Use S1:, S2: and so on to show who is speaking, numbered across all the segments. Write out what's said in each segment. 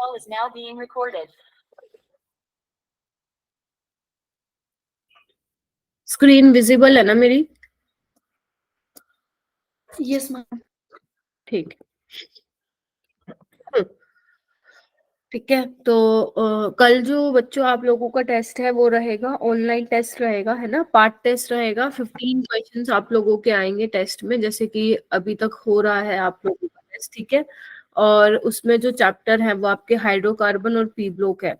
S1: call is now being recorded.
S2: Screen visible है ना मेरी?
S3: Yes ma'am.
S2: ठीक ठीक है। तो कल जो बच्चों आप लोगों का टेस्ट है वो रहेगा, ऑनलाइन टेस्ट रहेगा, है ना। पार्ट टेस्ट रहेगा। 15 क्वेश्चंस आप लोगों के आएंगे टेस्ट में, जैसे कि अभी तक हो रहा है आप लोगों का टेस्ट, ठीक है। और उसमें जो चैप्टर है वो आपके हाइड्रोकार्बन और पी ब्लॉक है,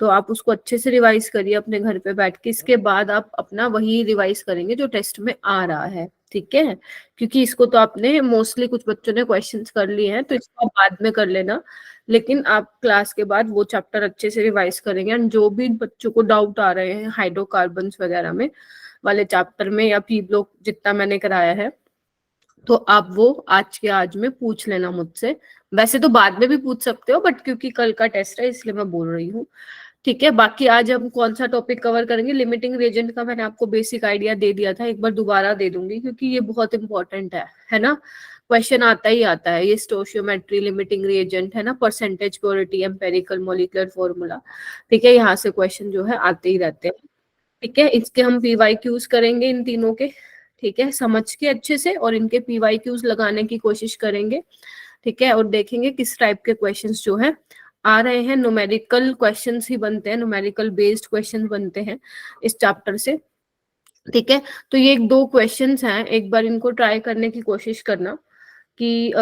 S2: तो आप उसको अच्छे से रिवाइज करिए अपने घर पे बैठ के। इसके बाद आप अपना वही रिवाइज करेंगे जो टेस्ट में आ रहा है, ठीक है। क्योंकि इसको तो आपने मोस्टली कुछ बच्चों ने क्वेश्चंस कर लिए हैं, तो इसको आप बाद में कर लेना, लेकिन आप क्लास के बाद वो चैप्टर अच्छे से रिवाइज करेंगे। एंड जो भी बच्चों को डाउट आ रहे हैं हाइड्रोकार्बन्स वगैरह में वाले चैप्टर में, या पी ब्लॉक जितना मैंने कराया है, तो आप वो आज के आज में पूछ लेना मुझसे। वैसे तो बाद में भी पूछ सकते हो, बट क्योंकि कल का टेस्ट है इसलिए मैं बोल रही हूँ, ठीक है। बाकी आज हम कौन सा टॉपिक कवर करेंगे? लिमिटिंग रिएजेंट का मैंने आपको बेसिक आइडिया दे दिया था, एक बार दोबारा दे दूंगी क्योंकि ये बहुत इंपॉर्टेंट है ना। क्वेश्चन आता ही आता है ये, स्टोशियोमेट्री, लिमिटिंग रिएजेंट, है ना, percentage purity, empirical, molecular formula, ठीक है। यहाँ से क्वेश्चन जो है आते ही रहते हैं, ठीक है। इसके हम पीवाईक्यूज करेंगे इन तीनों के, ठीक है, समझ के अच्छे से, और इनके पीवाईक्यूज लगाने की कोशिश करेंगे, ठीक है। और देखेंगे किस टाइप के क्वेश्चंस जो है आ रहे हैं। न्यूमेरिकल क्वेश्चंस ही बनते हैं, न्यूमेरिकल बेस्ड क्वेश्चन बनते हैं इस चैप्टर से, ठीक है। तो ये एक दो क्वेश्चंस हैं, एक बार इनको ट्राई करने की कोशिश करना कि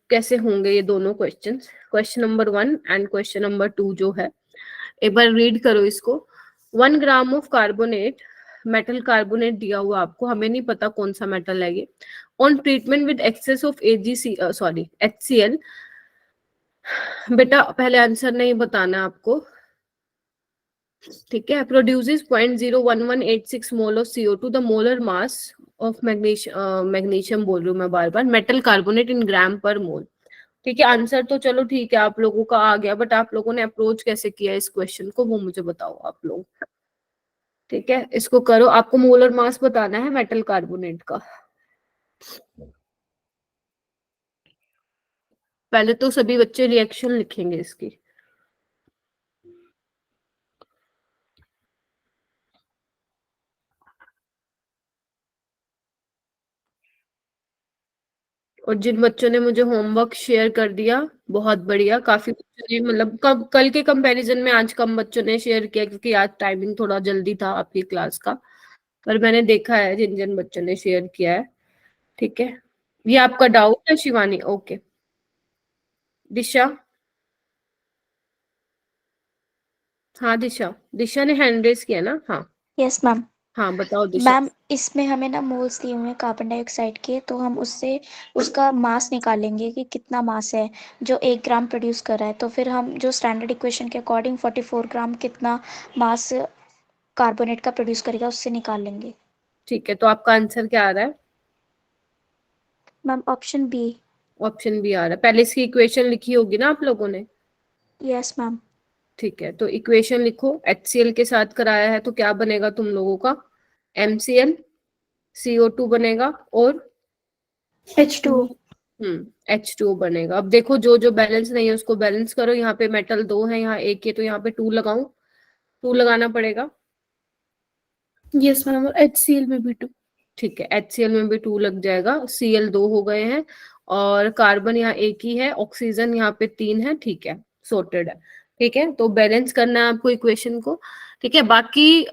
S2: कैसे होंगे ये दोनों questions. Question number 1 and question number 2 जो है, एक बार रीड करो इसको। 1 gram of carbonate, metal carbonate दिया हुआ आपको, हमें नहीं पता कौन सा मेटल है ये। On treatment with excess of HCl, बेटा पहले आंसर नहीं बताना आपको, ठीक है। Produces 0.01186 mole of CO2, the molar mass of magnesium बोल रही हूँ मैं बार बार, मेटल कार्बोनेट इन ग्राम पर मोल, ठीक है। आंसर तो चलो ठीक है आप लोगों का आ गया, बट आप लोगों ने अप्रोच कैसे किया इस क्वेश्चन को वो मुझे बताओ आप लोग, ठीक है। इसको करो, आपको मोलर मास बताना है मेटल कार्बोनेट का। पहले तो सभी बच्चे रिएक्शन लिखेंगे इसकी। और जिन बच्चों ने मुझे होमवर्क शेयर कर दिया बहुत बढ़िया, काफी बच्चों ने, मतलब कल के कंपैरिजन में आज कम बच्चों ने शेयर किया क्योंकि आज टाइमिंग थोड़ा जल्दी था आपकी क्लास का, पर मैंने देखा है जिन जिन बच्चों ने शेयर किया है, ठीक है। ये आपका डाउट है शिवानी? ओके। दिशा, हाँ दिशा, दिशा ने हैंड रेस किया ना? हाँ
S3: यस मैम।
S2: हाँ बताओ दिशा।
S3: मैम इसमें हमें ना मोल्स दिए हुए हैं कार्बन डाइऑक्साइड के, तो हम उससे उसका मास निकालेंगे कि कितना मास है जो 1 ग्राम प्रोड्यूस कर रहा है। तो फिर हम जो स्टैंडर्ड इक्वेशन के अकॉर्डिंग 44 ग्राम कितना मास कार्बोनेट का प्रोड्यूस करेगा उससे निकाल लेंगे।
S2: ठीक है, तो आपका आंसर क्या आ रहा है?
S3: Ma'am option B.
S2: Option B आ रहा है। पहले इसकी इक्वेशन लिखी होगी ना आप लोगों ने?
S3: Yes ma'am.
S2: ठीक है, तो इक्वेशन लिखो। HCl के साथ कराया है तो क्या बनेगा तुम लोगों का? MCl, CO2 बनेगा, और
S3: H2O।
S2: H2O बनेगा। अब देखो जो जो बैलेंस नहीं है उसको बैलेंस करो। यहाँ पे मेटल 2 है, यहाँ 1 है, तो यहाँ पे 2 लगाऊं? 2 लगाना पड़ेगा।
S1: यस मैम, और HCl में भी 2।
S2: ठीक है, HCl में भी 2 लग जाएगा। Cl 2 हो गए हैं, और कार्बन यहाँ 1 ही है, ऑक्सीजन यहाँ पे 3 है, ठीक है, सॉर्टेड है, ठीक है। तो बैलेंस करना है आपको इक्वेशन को, ठीक है। बाकी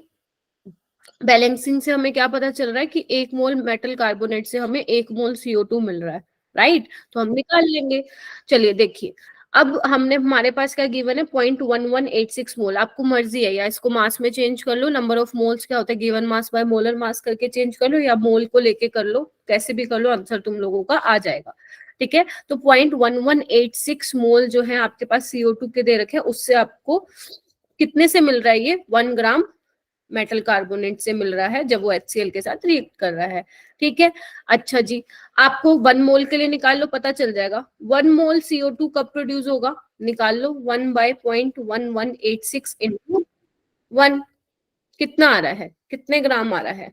S2: बैलेंसिंग से हमें क्या पता चल रहा है कि 1 मोल मेटल कार्बोनेट से हमें 1 मोल CO2 मिल रहा है, राइट। तो हम निकाल लेंगे। चलिए देखिए, अब हमने, हमारे पास क्या गिवन है? 0.1186 मोल। आपको मर्जी है, या इसको मास में चेंज कर लो, नंबर ऑफ मोल्स क्या होता है गिवन मास बाय मोलर मास करके चेंज कर लो, या मोल को लेके कर लो, कैसे भी कर लो, आंसर तुम लोगों का आ जाएगा, ठीक है। तो 0.1186 मोल जो है आपके पास CO2 के दे रखे हैं, उससे आपको कितने से मिल रहा है? ये 1 ग्राम मेटल कार्बोनेट से मिल रहा है जब वो HCl के साथ रिएक्ट कर रहा है, ठीक है। अच्छा जी, आपको 1 मोल के लिए निकाल लो, पता चल जाएगा। 1 मोल CO2 कब प्रोड्यूस होगा? निकाल लो। 1/0.1186 इंटू 1, कितना आ रहा है? कितने ग्राम आ रहा है?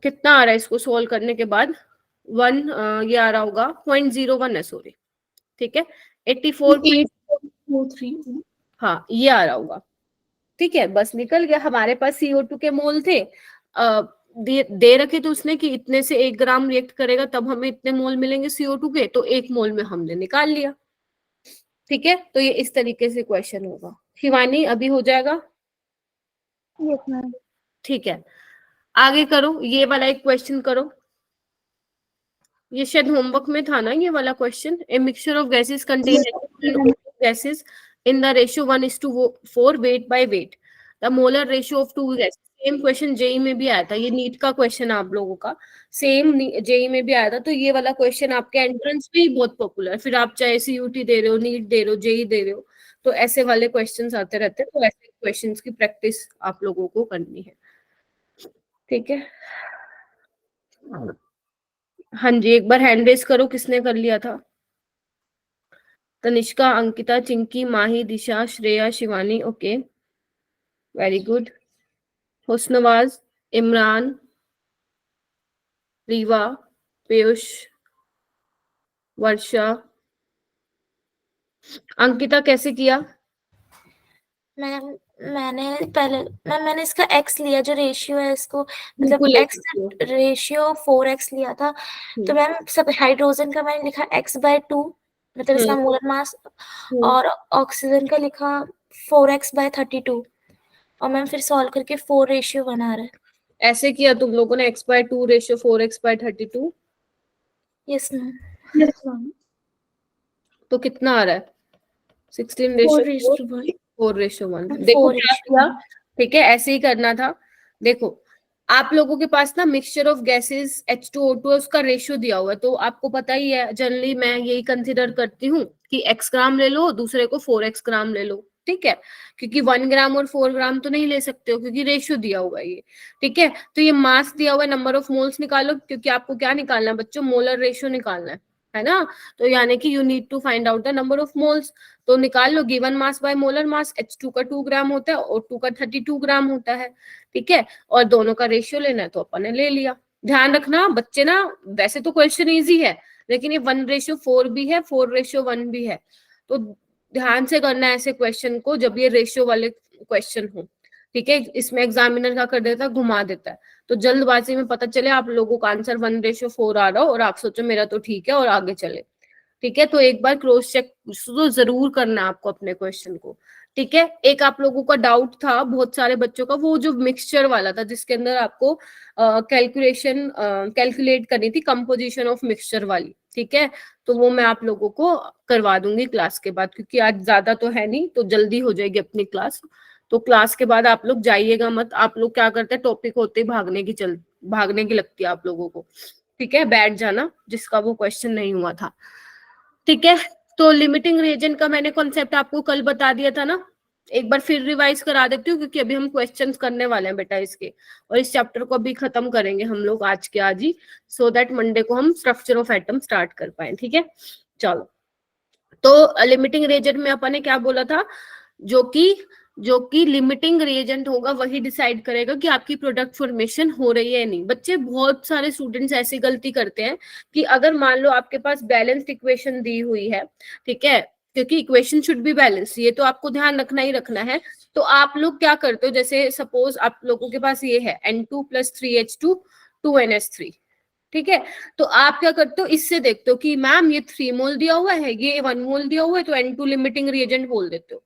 S2: कितना आ रहा है इसको सोल्व करने के बाद? 1 ये आ रहा होगा 0.01 है, सॉरी, ठीक है 84
S1: 8.43
S2: हाँ ये आ रहा होगा, ठीक है बस निकल गया। हमारे पास CO2 के मोल थे, दे रखे थे उसने कि इतने से 1 ग्राम रिएक्ट करेगा तब हमें इतने मोल मिलेंगे CO2 के, तो 1 मोल में हमने निकाल लिया। ठीक है, तो ये इस तरीके से क्वेश्चन होगा। शिवानी अभी हो जाएगा?
S1: Yes ma'am.
S2: ठीक है, आगे करो, ये वाला एक क्वेश्चन करो, ये शायद होमवर्क में था ना ये वाला question. A mixture of gases contain gases in the ratio 1:4 weight by weight, the molar ratio of 2 gases. Same question JEE में भी आया था, ये नीट का क्वेश्चन आप लोगों का सेम जेई में भी आया था, तो ये वाला क्वेश्चन आपके एंट्रेंस में ही बहुत पॉपुलर है। फिर आप चाहे CUT दे रहे हो, नीट दे रहे हो, जेई दे रहे हो, तो ऐसे वाले क्वेश्चंस आते रहते हैं, तो ऐसे क्वेश्चंस की प्रैक्टिस आप लोगों को करनी है। ठीक है, हाँ जी एक बार हैंड रेस करो, किसने कर लिया था? Tanishka, Ankita, Chinki, Mahi, Disha, Shreya, Shivani, okay very good. Husnawaz, Imran, Riva, Piyush, Varsha, Ankita कैसे किया?
S4: मैम मैंने इसका x लिया, जो रेशियो है इसको, मतलब
S2: बिल्कुल
S4: x रेशियो 4x लिया था। तो मैम सब हाइड्रोजन का मैंने लिखा x/2, मतलब इसका मोलर मास, और ऑक्सीजन का लिखा 4x/32, और मैम फिर सॉल्व करके 4 रेशियो बना रहा है।
S2: ऐसे किया तुम लोगों ने, x/2 ratio 4x/32?
S4: Yes ma'am.
S1: Yes ma'am.
S2: तो कितना आ रहा है? 16 4:1। देखो क्या किया, ठीक है ऐसे ही करना था। देखो आप लोगों के पास ना मिक्सचर ऑफ गैसेस H2O2 उसका रेशियो दिया हुआ है, तो आपको पता ही है जनरली मैं यही कंसिडर करती हूँ कि x ग्राम ले लो, दूसरे को 4x ग्राम ले लो, ठीक है, क्योंकि 1 ग्राम और 4 ग्राम तो नहीं ले सकते हो क्योंकि रेशियो दिया हुआ है ये। ठीक है, तो ये मास दिया हुआ है, नंबर ऑफ मोल्स निकालो, क्योंकि आपको क्या निकालना है बच्चों? मोलर रेशियो निकालना है ना, तो यानी कि you need to find out the number of moles. तो निकाल लो given mass by molar mass, H2 का 2 ग्राम होता है और 2 का 32 ग्राम होता है। ठीक है, और दोनों का रेशियो लेना है तो अपन ने ले लिया। ध्यान रखना बच्चे ना, वैसे तो क्वेश्चन इजी है लेकिन ये 1:4 भी है, 4:1 भी है, तो ध्यान से करना है ऐसे क्वेश्चन को जब ये रेशियो वाले क्वेश्चन हो। ठीक है, इसमें एग्जामिनर क्या कर देता है, घुमा देता है, तो जल्दबाजी में पता चले आप लोगों का आंसर 1:4 आ रहा हो और आप सोचो मेरा तो ठीक है और आगे चले। ठीक है, तो एक बार क्रॉस चेक तो जरूर करना आपको अपने क्वेश्चन को। ठीक है, एक आप लोगों का डाउट था बहुत सारे बच्चों का, वो जो मिक्सचर वाला था जिसके अंदर आपको कैलकुलेट करनी थी कंपोजिशन ऑफ मिक्सचर वाली। ठीक है, तो वो मैं आप लोगों को करवा दूंगी क्लास के बाद, क्योंकि आज ज्यादा तो है नहीं तो जल्दी हो जाएगी अपनी क्लास। तो क्लास के बाद आप लोग जाइएगा मत, आप लोग क्या करते हैं टॉपिक होते ही भागने की लगती है आप लोगों को। ठीक है, बैठ जाना जिसका वो क्वेश्चन नहीं हुआ था। ठीक है, तो लिमिटिंग रिएजेंट का मैंने कॉन्सेप्ट आपको कल बता दिया था ना, एक बार फिर रिवाइज करा देती हूँ क्योंकि अभी हम क्वेश्चंस करने वाले हैं बेटा इसके, और इस चैप्टर को अभी खत्म करेंगे हम लोग आज के आज ही, सो दैट मंडे को हम स्ट्रक्चर ऑफ एटम स्टार्ट कर पाए। ठीक है, चलो, तो लिमिटिंग रिएजेंट में अपन ने क्या बोला था, जो कि लिमिटिंग रिएजेंट होगा वही डिसाइड करेगा कि आपकी प्रोडक्ट फॉर्मेशन हो रही है या नहीं। बच्चे बहुत सारे स्टूडेंट्स ऐसी गलती करते हैं कि अगर मान लो आपके पास बैलेंस्ड इक्वेशन दी हुई है, ठीक है, क्योंकि इक्वेशन शुड बी बैलेंस, ये तो आपको ध्यान रखना ही रखना है, तो आप लोग क्या करते हो, जैसे सपोज आप लोगों के पास ये है N2 + 3H2 2NH3, ठीक है, तो आप क्या करते हो, इससे देखते हो कि मैम ये 3 मोल दिया हुआ है, ये 1 मोल दिया हुआ है, तो N2 लिमिटिंग रिएजेंट बोल देते हो।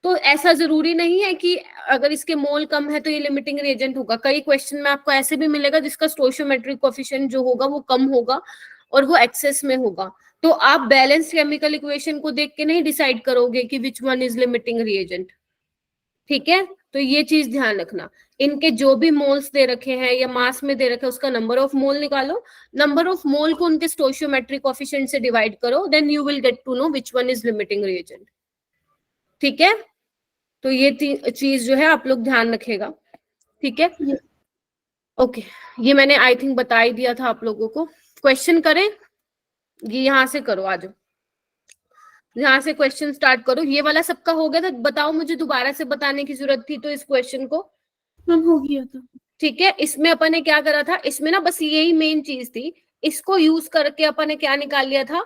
S2: तो ऐसा जरूरी नहीं है कि अगर इसके मोल कम है तो ये लिमिटिंग रिएजेंट होगा। कई क्वेश्चन में आपको ऐसे भी मिलेगा जिसका स्टोइचियोमेट्रिक कोएफिशिएंट जो होगा वो कम होगा और वो एक्सेस में होगा, तो आप बैलेंस केमिकल इक्वेशन को देख के नहीं डिसाइड करोगे कि विच वन इज लिमिटिंग रिएजेंट। ठीक है, तो ये चीज ध्यान रखना, इनके जो भी मोल्स दे रखे हैं या मास में दे रखे हैं उसका नंबर ऑफ मोल निकालो, नंबर ऑफ मोल को उनके स्टोइचियोमेट्रिक कोएफिशिएंट से डिवाइड करो, then you will get to know which one is limiting reagent. ठीक है, तो ये चीज जो है आप लोग ध्यान रखेगा। ठीक है, ओके, ये मैंने आई थिंक बता ही दिया था आप लोगों को। क्वेश्चन करें, ये यहाँ से करो, आ जाओ यहाँ से क्वेश्चन स्टार्ट करो। ये वाला सबका हो गया था, बताओ मुझे दोबारा से बताने की जरूरत थी तो इस क्वेश्चन को।
S1: मैम हो गया था।
S2: ठीक है, इसमें अपन ने क्या करा था, इसमें ना बस यही मेन चीज थी, इसको यूज करके अपन ने क्या निकाल लिया था,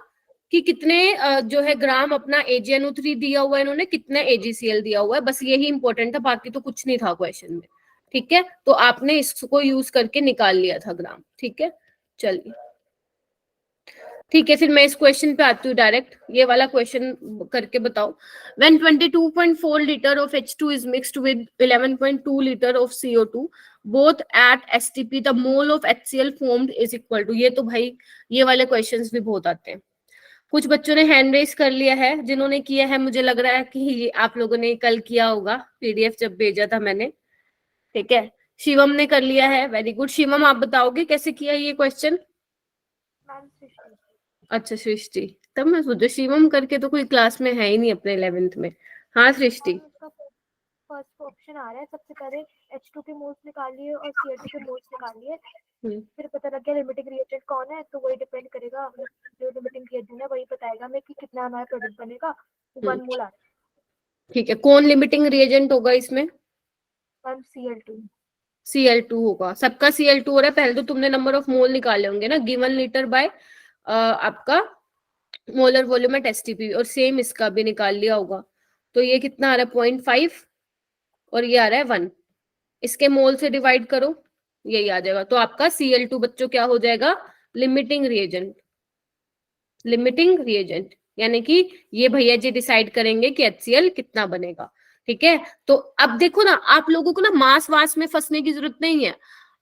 S2: कि कितने जो है ग्राम अपना AgNO3 दिया हुआ है इन्होंने, कितने AgCl दिया हुआ है, बस यही इंपॉर्टेंट था, बाकी तो कुछ नहीं था क्वेश्चन में। ठीक है, तो आपने इसको यूज करके निकाल लिया था ग्राम। ठीक है, चलिए ठीक है, फिर मैं इस क्वेश्चन पे आती हूँ डायरेक्ट। ये वाला क्वेश्चन करके बताओ। When 22.4 liter of H2 is mixed with 11.2 liter of CO2 both at STP, the mole of HCl formed is equal to। ये तो भाई ये वाले क्वेश्चंस भी बहुत आते हैं। कुछ बच्चों ने हैंड रेस कर लिया है, जिन्होंने किया है मुझे लग रहा है कि आप लोगों ने कल किया होगा, PDF जब भेजा था मैंने। ठीक है, शिवम ने कर लिया है, वेरी गुड। शिवम आप बताओगे कैसे किया ये क्वेश्चन? अच्छा सृष्टि, तब मैं सोचा शिवम करके तो कोई क्लास में है ही नहीं अपने 11th में। हाँ सृष्टि,
S5: फर्स्ट ऑप्शन आ रहा है, सबसे पहले H2 के मोल्स निकालिए और Cl2 के मोल्स निकालिए, फिर पता लग गया लिमिटिंग रिएजेंट कौन है, तो वही डिपेंड करेगा, जो लिमिटिंग रिएजेंट है वही बताएगा हमें कि कितना हमारा प्रोडक्ट बनेगा। 1 मोल आ रहा है।
S2: ठीक है, कौन लिमिटिंग रिएजेंट होगा इसमें?
S5: Cl2।
S2: Cl2 होगा, सबका Cl2 हो रहा है। पहले तो तुमने नंबर ऑफ मोल निकाले होंगे ना, गिवन लीटर बाय आपका मोलर वॉल्यूम एट STP, और सेम इसका भी निकाल लिया होगा। तो ये कितना आ रहा है? 0.5 और ये आ रहा है 1। इसके मोल से डिवाइड करो, यही आ जाएगा। तो आपका Cl2 बच्चों क्या हो जाएगा? Limiting reagent. लिमिटिंग रिएजेंट यानी कि ये भैया जी डिसाइड करेंगे कि HCl कितना बनेगा। ठीक है, तो अब देखो ना, आप लोगों को ना मास वास में फंसने की जरूरत नहीं है,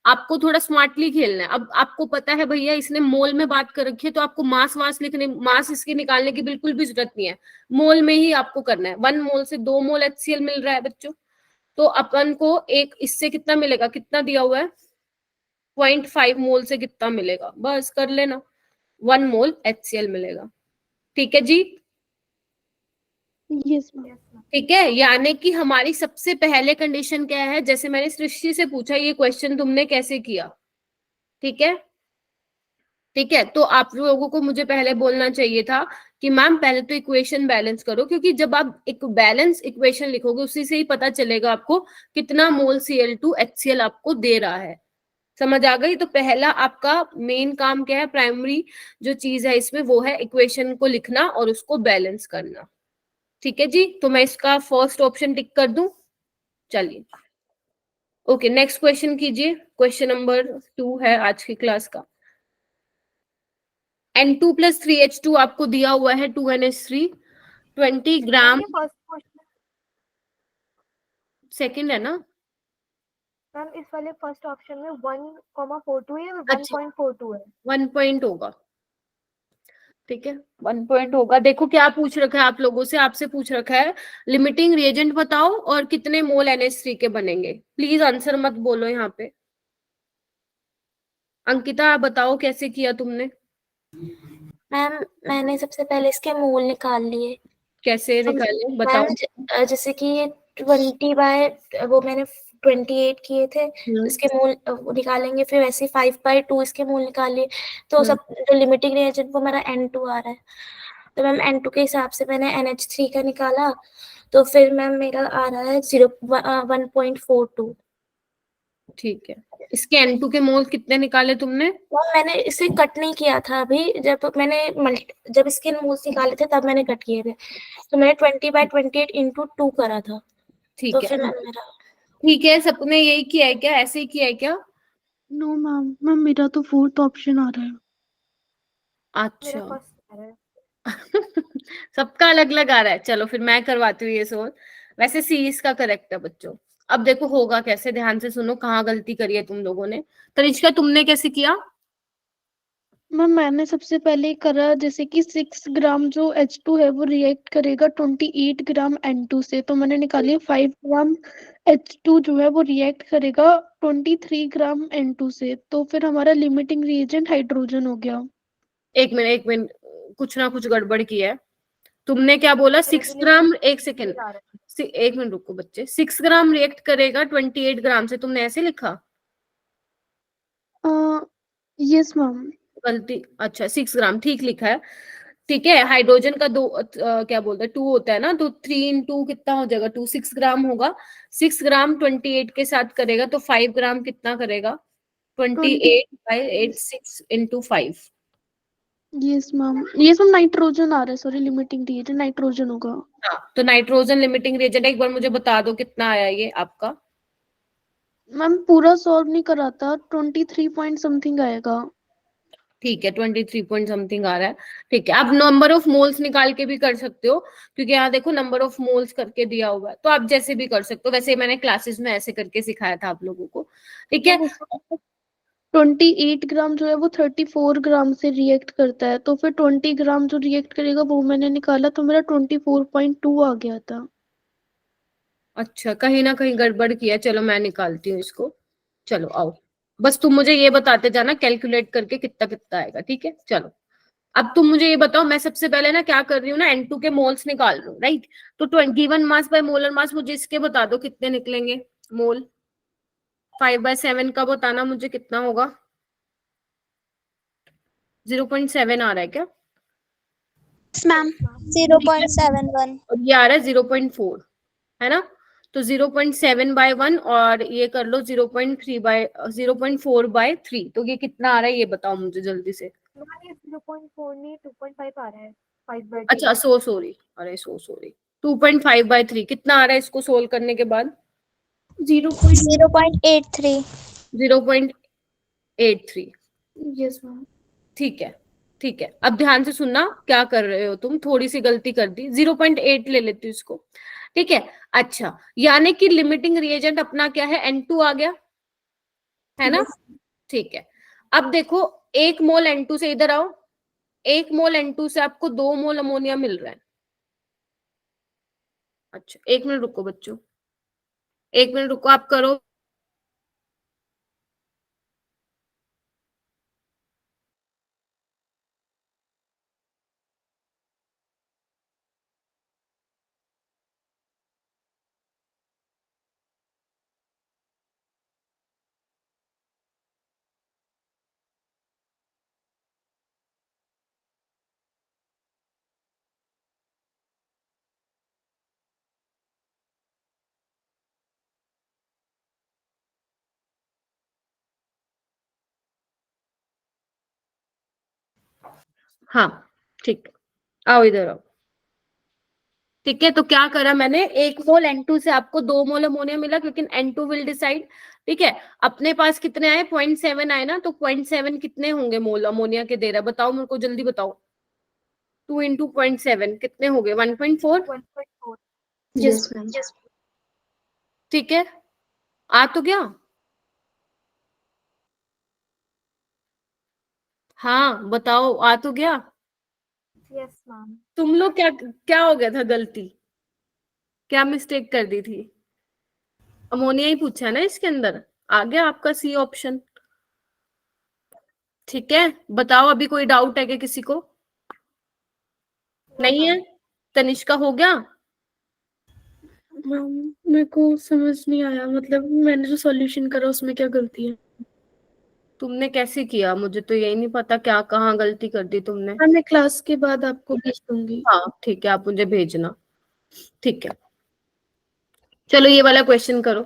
S2: आपको थोड़ा स्मार्टली खेलना है। अब आपको पता है भैया इसने मोल में बात कर रखी है, तो आपको मास वास लिखने, मास इसके निकालने की बिल्कुल भी जरूरत नहीं है, मोल में ही आपको करना है। 1 मोल से 2 मोल HCl मिल रहा है बच्चों, तो अपन को एक इससे कितना मिलेगा, कितना दिया हुआ है 0.5 मोल से कितना मिलेगा, बस कर लेना, 1 मोल HCl मिलेगा। ठीक है जी,
S1: यस मैम।
S2: ठीक है, यानी कि हमारी सबसे पहले कंडीशन क्या है, जैसे मैंने सृष्टि से पूछा ये क्वेश्चन तुमने कैसे किया। ठीक है, ठीक है, तो आप लोगों को मुझे पहले बोलना चाहिए था कि मैम पहले तो इक्वेशन बैलेंस करो, क्योंकि जब आप एक बैलेंस इक्वेशन लिखोगे उसी से ही पता चलेगा आपको कितना मोल Cl2 HCl आपको दे रहा है। समझ आ गई? तो पहला आपका मेन काम क्या है, प्राइमरी जो चीज है इसमें, वो है इक्वेशन को लिखना और उसको बैलेंस करना। ठीक है जी, तो मैं इसका फर्स्ट ऑप्शन टिक कर दूं। चलिए ओके, नेक्स्ट क्वेश्चन कीजिए। क्वेश्चन नंबर 2 है आज की क्लास का। N2 + 3H2 आपको दिया हुआ है 2NH3 20 ग्राम।
S5: फर्स्ट क्वेश्चन
S2: सेकंड है ना
S5: मैम, इस वाले फर्स्ट ऑप्शन में 1,42 है,
S2: अच्छा।
S5: 1.42 है।
S2: 1 पॉइंट होगा, ठीक है 1 पॉइंट होगा। देखो क्या पूछ रखा है आप लोगों से, आपसे पूछ रखा है लिमिटिंग रिएजेंट बताओ और कितने मोल NH3 के बनेंगे। प्लीज आंसर मत बोलो यहाँ पे। अंकिता आप बताओ कैसे किया तुमने?
S4: मैम मैंने सबसे पहले इसके मोल निकाल लिए।
S2: कैसे निकाले बताओ।
S4: मैम जैसे कि ये 20 बाय वो मैंने 28 किए थे, इसके मोल निकालेंगे, फिर वैसे 5/2 इसके मोल निकालिए, तो सब जो लिमिटिंग रिएजेंट वो मेरा N2 आ रहा है। तो मैम N2 के हिसाब से मैंने NH3 का निकाला, तो फिर मैम मेरा आ रहा है 1.42।
S2: ठीक है, इसके N2 के मोल कितने निकाले तुमने?
S4: मैंने इसे कट नहीं किया था अभी, जब इसके मोल्स निकाले थे तब मैंने कट किए थे, तो मैंने 20/28 × 2 करा था।
S2: ठीक
S4: तो
S2: है,
S4: फिर मेरा
S2: ठीक है, सबने यही किया है क्या, ऐसे ही किया है क्या?
S1: नो मैम, मैम मेरा तो 4th ऑप्शन आ रहा है।
S5: मेरा
S2: अच्छा
S5: फर्स्ट आ रहा है।
S2: सबका अलग अलग आ रहा है। चलो फिर मैं करवाती हूँ ये सोल्व। वैसे सी इसका करेक्ट है बच्चों। अब देखो होगा कैसे, ध्यान से सुनो कहाँ गलती करी है तुम लोगों ने। तनिष्का तुमने कैसे किया?
S1: मैम मैंने सबसे पहले करा, जैसे कि 6 ग्राम जो H2 है वो रिएक्ट करेगा 28 ग्राम N2 से, तो मैंने निकाली 5 ग्राम H2 जो है वो रिएक्ट करेगा 23 ग्राम N2 से, तो फिर हमारा लिमिटिंग रिएजेंट हाइड्रोजन हो गया।
S2: एक मिनट, कुछ ना कुछ गड़बड़ की है। तुमने क्या बोला? 6 ग्राम, एक सेकेंड,
S5: आ रहा है।
S2: 1 मिनट रुको बच्चे। 6 ग्राम रिएक्ट करेगा 28 ग्राम से, तुमने ऐसे लिखा?
S1: Yes ma'am.
S2: गलती, अच्छा 6 ग्राम ठीक लिखा है। ठीक है, हाइड्रोजन का दो क्या बोलते हैं 2 होता है ना, तो 3 × 2 कितना हो जाएगा? 2 6 ग्राम होगा। 6 ग्राम 28 के साथ करेगा तो 5 ग्राम कितना करेगा? 28/8 6 × 5।
S1: यस मैम नाइट्रोजन आ रहा है, सॉरी लिमिटिंग रिएजेंट नाइट्रोजन होगा।
S2: हाँ, तो नाइट्रोजन लिमिटिंग रिएजेंट एक बार मुझे बता दो कितना आया ये आपका।
S1: मैम पूरा सॉल्व नहीं करा था, 23 पॉइंट समथिंग आएगा।
S2: ठीक है, 23 पॉइंट समथिंग आ रहा है। ठीक है, आप नंबर ऑफ मोल्स निकाल के भी कर सकते हो, क्योंकि यहाँ देखो नंबर ऑफ मोल्स करके दिया हुआ है, तो आप जैसे भी कर सकते हो। वैसे मैंने क्लासेस में ऐसे करके सिखाया था आप लोगों को। ठीक है,
S1: 28 ग्राम जो है वो 34 ग्राम से रिएक्ट करता है, तो फिर 20 ग्राम जो रिएक्ट करेगा वो मैंने निकाला, तो मेरा 24.2 आ गया था।
S2: अच्छा, कहीं ना कहीं गड़बड़ किया। चलो मैं निकालती हूँ इसको। चलो आओ, बस तुम मुझे ये बताते जाना कैलकुलेट करके कितना कितना आएगा। ठीक है, चलो अब तुम मुझे ये बताओ। मैं सबसे पहले ना क्या कर रही हूँ ना, N2 के मोल्स निकाल रही हूँ, राइट। तो गिवन मास बाय मोलर मास मुझे इसके बता दो कितने निकलेंगे मोल। 5/7 का बताना मुझे कितना होगा। 0.7 आ रहा है क्या?
S3: मैम 0.71
S2: और ये आ रहा है 0.4, है ना। तो 0.7/1 और ये कर लो 0.4/3। तो ये कितना आ रहा है ये बताओ मुझे जल्दी से।
S5: मैम ये 0.4 नहीं 2.5 आ रहा है 5/3।
S2: अच्छा सो सॉरी, अरे सो सॉरी। 2.5/3 कितना आ रहा है इसको सोल्व करने के बाद?
S3: 0.83।
S2: 0.83।
S1: Yes ma'am.
S2: ठीक है, ठीक है, अब ध्यान से सुनना क्या कर रहे हो तुम। थोड़ी सी गलती कर दी, 0.8 ले लेती हूँ इसको। ठीक है, अच्छा, यानी कि लिमिटिंग रिएजेंट अपना क्या है, N2 आ गया, है ना। ठीक है, अब देखो 1 मोल N2 से, इधर आओ, 1 मोल N2 से आपको 2 मोल अमोनिया मिल रहा है। अच्छा 1 मिनट रुको बच्चों, 1 मिनट रुको, आप करो। हाँ ठीक, आओ इधर आओ। ठीक है, तो क्या करा मैंने, 1 मोल N2 से आपको 2 मोल अमोनिया मिला, क्योंकि N2 विल डिसाइड। ठीक है, अपने पास कितने आए, 0.7 आए ना, तो 0.7 कितने होंगे मोल अमोनिया के दे रहा है, बताओ मेरे को जल्दी बताओ। 2 इंटू 0.7 कितने हो गए, 1.4।
S5: 1.4।
S1: Yes ma'am.
S2: ठीक है, आ तो गया। हाँ बताओ, आ तो गया।
S5: Yes ma'am.
S2: तुम लोग क्या क्या हो गया था गलती, क्या मिस्टेक कर दी थी? अमोनिया ही पूछा है ना इसके अंदर, आ गया आपका सी ऑप्शन। ठीक है, बताओ अभी कोई डाउट है क्या किसी को? नहीं है, तनिष्का हो गया।
S1: मैम मेरे को समझ नहीं आया, मतलब मैंने जो सॉल्यूशन करा उसमें क्या गलती है?
S2: तुमने कैसे किया, मुझे तो यही नहीं पता क्या कहाँ गलती कर दी तुमने।
S1: हाँ, मैं क्लास के बाद आपको भेज दूंगी।
S2: हाँ ठीक है, आप मुझे भेजना। ठीक है, चलो ये वाला क्वेश्चन करो।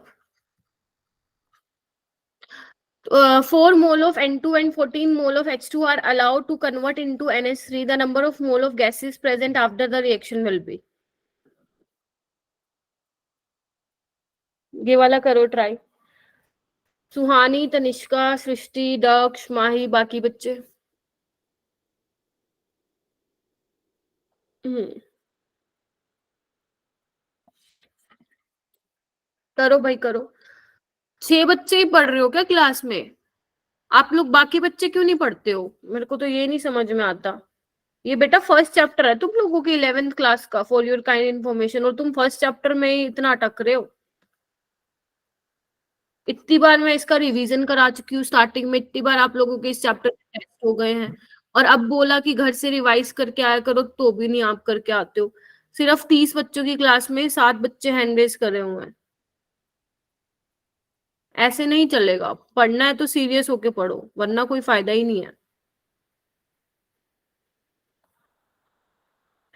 S2: 4 mole of N2 and 14 mole of H2 are allowed to convert into NH3. The number of mole of gases present after the reaction will be. ये वाला करो ट्राई। सुहानी, तनिष्का, सृष्टि, दक्ष, माही, बाकी बच्चे। करो भाई करो। 6 बच्चे ही पढ़ रहे हो क्या क्लास में? आप लोग बाकी बच्चे क्यों नहीं पढ़ते हो, मेरे को तो ये नहीं समझ में आता। ये बेटा फर्स्ट चैप्टर है तुम लोगों की 11th क्लास का, फॉर योर काइंड इन्फॉर्मेशन, और तुम फर्स्ट चैप्टर में ही इतना अटक रहे हो। इतनी बार मैं इसका रिवीजन करा चुकी हूँ स्टार्टिंग में, इतनी बार आप लोगों के इस चैप्टर में टेस्ट हो गए हैं, और अब बोला कि घर से रिवाइज करके आया करो, तो भी नहीं आप करके आते हो। सिर्फ 30 बच्चों की क्लास में 7 बच्चे हैंड रेज करे हुए हैं। ऐसे नहीं चलेगा, पढ़ना है तो सीरियस होके पढ़ो, वरना कोई फायदा ही नहीं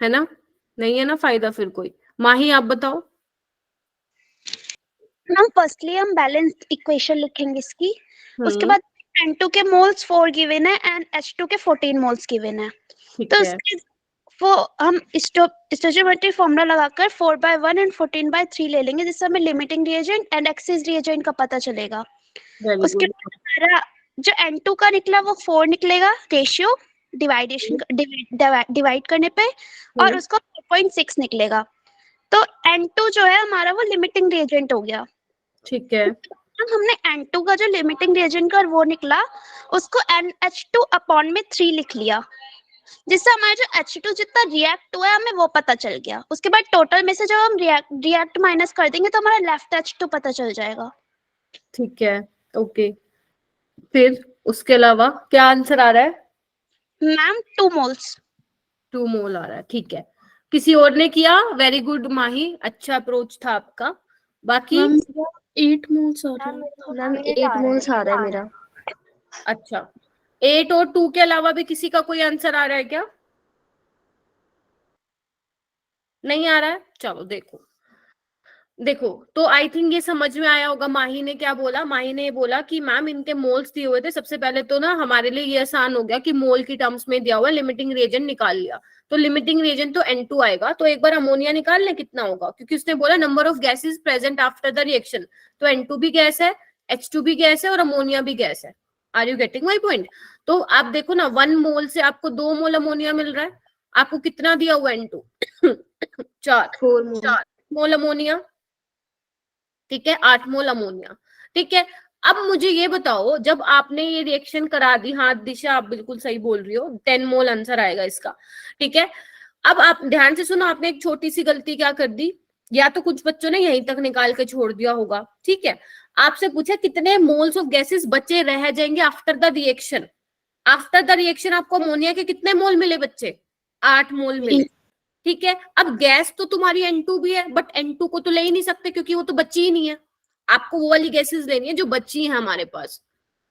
S2: है ना। नहीं है ना फायदा फिर कोई। माही आप बताओ।
S6: मैम फर्स्टली हम बैलेंस इक्वेशन लिखेंगे इसकी, उसके बाद N2 के मोल्स 4 गिवन है एंड H2 के 14 मोल्स गिवन है।
S2: ठीक
S6: तो
S2: है,
S6: इसके वो हम स्टोइचियोमेट्री फॉर्मूला लगाकर 4/1 एंड 14/3 ले लेंगे, जिससे हमें limiting reagent and axis reagent का पता चलेगा।
S2: वेरी
S6: उसके
S2: गुड।
S6: बाद हमारा जो N2 का निकला वो 4 निकलेगा रेशियो डिवाइड करने पे, और उसका 4.6 निकलेगा। तो N2 जो है हमारा वो लिमिटिंग रिएजेंट हो गया।
S2: ठीक है,
S6: अब हमने N2 का जो लिमिटिंग रिएजेंट का वो निकला, उसको NH2 अपॉन में 3 लिख लिया, जिससे हमारा जो H2 जितना रिएक्ट हुआ है हमें वो पता चल गया। उसके बाद टोटल में से जब हम रिएक्ट माइनस कर देंगे तो हमारा लेफ्ट H2 पता चल जाएगा।
S2: ठीक है, ओके। फिर उसके अलावा क्या आंसर आ रहा है?
S6: Ma'am 2 moles.
S2: 2 मोल आ रहा है, ठीक है। किसी और ने किया? वेरी गुड माही, अच्छा अप्रोच था आपका। बाकी?
S1: मैम 8 मोल्स आ रहा
S5: मैम
S1: है।
S5: मेरे को
S7: मैम
S5: 8
S7: 8 मोल्स आ रहा है मेरा।
S2: अच्छा, 8 और 2 के अलावा भी किसी का कोई आंसर आ रहा है क्या? नहीं आ रहा है? चलो देखो देखो, तो आई थिंक ये समझ में आया होगा। माही ने क्या बोला? माही ने ये बोला कि मैम इनके मोल्स दिए हुए थे, सबसे पहले तो ना हमारे लिए ये आसान हो गया कि मोल की टर्म्स में दिया हुआ लिमिटिंग रिएजेंट निकाल लिया, तो लिमिटिंग रिएजेंट तो N2 आएगा। तो एक बार अमोनिया निकाल लें कितना होगा, क्योंकि उसने बोला number of gases present after the reaction, तो N2 भी गैस है, H2 भी गैस है और अमोनिया भी गैस है। Are you getting my point? तो आप देखो ना, 1 मोल से आपको 2 मोल अमोनिया मिल रहा है। आपको कितना दिया हुआ N2?
S7: 4 मोल।
S2: 4 मोल अमोनिया, ठीक है, 8 मोल अमोनिया, ठीक है। अब मुझे ये बताओ, जब आपने ये रिएक्शन करा दी, हाँ दिशा आप बिल्कुल सही बोल रही हो, 10 मोल आंसर आएगा इसका, ठीक है। अब आप ध्यान से सुनो, आपने एक छोटी सी गलती क्या कर दी, या तो कुछ बच्चों ने यहीं तक निकाल के छोड़ दिया होगा, ठीक है। आपसे पूछा कितने मोल्स ऑफ गैसेस बचे रह जाएंगे after the reaction. After the reaction आपको अमोनिया के कितने मोल मिले बच्चे? 8 मोल मिले, ठीक है। अब गैस तो तुम्हारी N2 भी है, बट N2 को तो ले ही नहीं सकते क्योंकि वो तो बची ही नहीं है। आपको वो वाली गैसेस लेनी है जो बची है हमारे पास,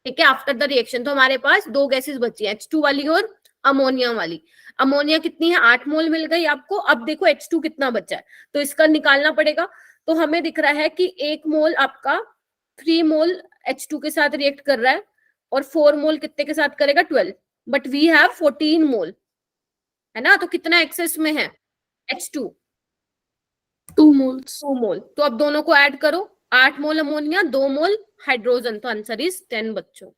S2: ठीक है। आफ्टर द रिएक्शन तो हमारे पास 2 गैसेस बची है, H2 वाली और अमोनिया वाली। अमोनिया कितनी है? 8 मोल मिल गई आपको। अब देखो H2 कितना बचा है, तो इसका निकालना पड़ेगा। तो हमें दिख रहा है कि 1 मोल आपका 3 मोल H2 के साथ रिएक्ट कर रहा है, और 4 मोल कितने के साथ करेगा? 12, बट वी हैव 14 मोल, है ना। तो कितना एक्सेस में है? H2
S1: 2 moles.
S2: 2 मोल। तो अब दोनों को ऐड करो, 8 मोल अमोनिया, 2 मोल हाइड्रोजन, तो आंसर इज 10 बच्चों।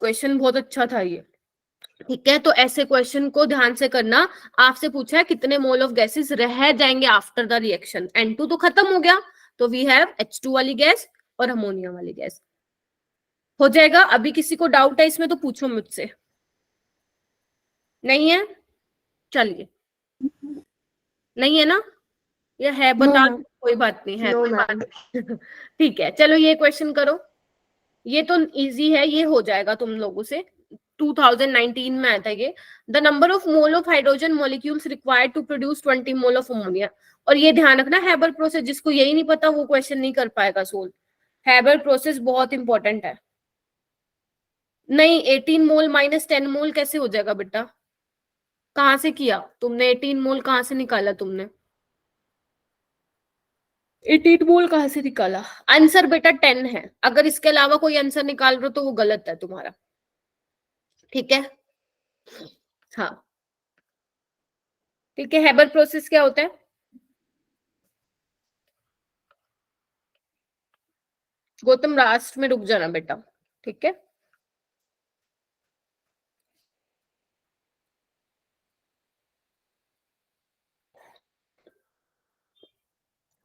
S2: क्वेश्चन बहुत अच्छा था ये, ठीक है। तो ऐसे क्वेश्चन को ध्यान से करना। आपसे पूछा है कितने मोल ऑफ गैसेस रह जाएंगे आफ्टर द रिएक्शन। N2 तो खत्म हो गया, तो वी हैव H2 वाली गैस और अमोनिया वाली गैस। हो जाएगा। अभी किसी को डाउट है इसमें तो पूछो मुझसे। नहीं है? चलिए, नहीं है ना? या है? बता दो, कोई बात नहीं है,
S7: नो
S2: कोई बात
S7: मैम।
S2: नहीं। ठीक है, चलो ये क्वेश्चन करो। ये तो इजी है, ये हो जाएगा तुम लोगों से। 2019 में आया था ये। The number of mole of hydrogen molecules required to produce 20 mole of ammonia. और ये ध्यान रखना, हैबर प्रोसेस, जिसको यही नहीं पता वो क्वेश्चन नहीं कर पाएगा सोल्व। हैबर प्रोसेस बहुत इंपॉर्टेंट है। नहीं, 18 मोल माइनस 10 मोल कैसे हो जाएगा बेटा? कहां से किया तुमने? 18 मोल कहां से निकाला तुमने? 18 मोल कहां से निकाला? आंसर बेटा 10 है। अगर इसके अलावा कोई आंसर निकाल रहे हो तो वो गलत है तुम्हारा, ठीक है। हाँ, ठीक है। हैबर प्रोसेस क्या होता है? गौतम लास्ट में रुक जाना बेटा, ठीक है।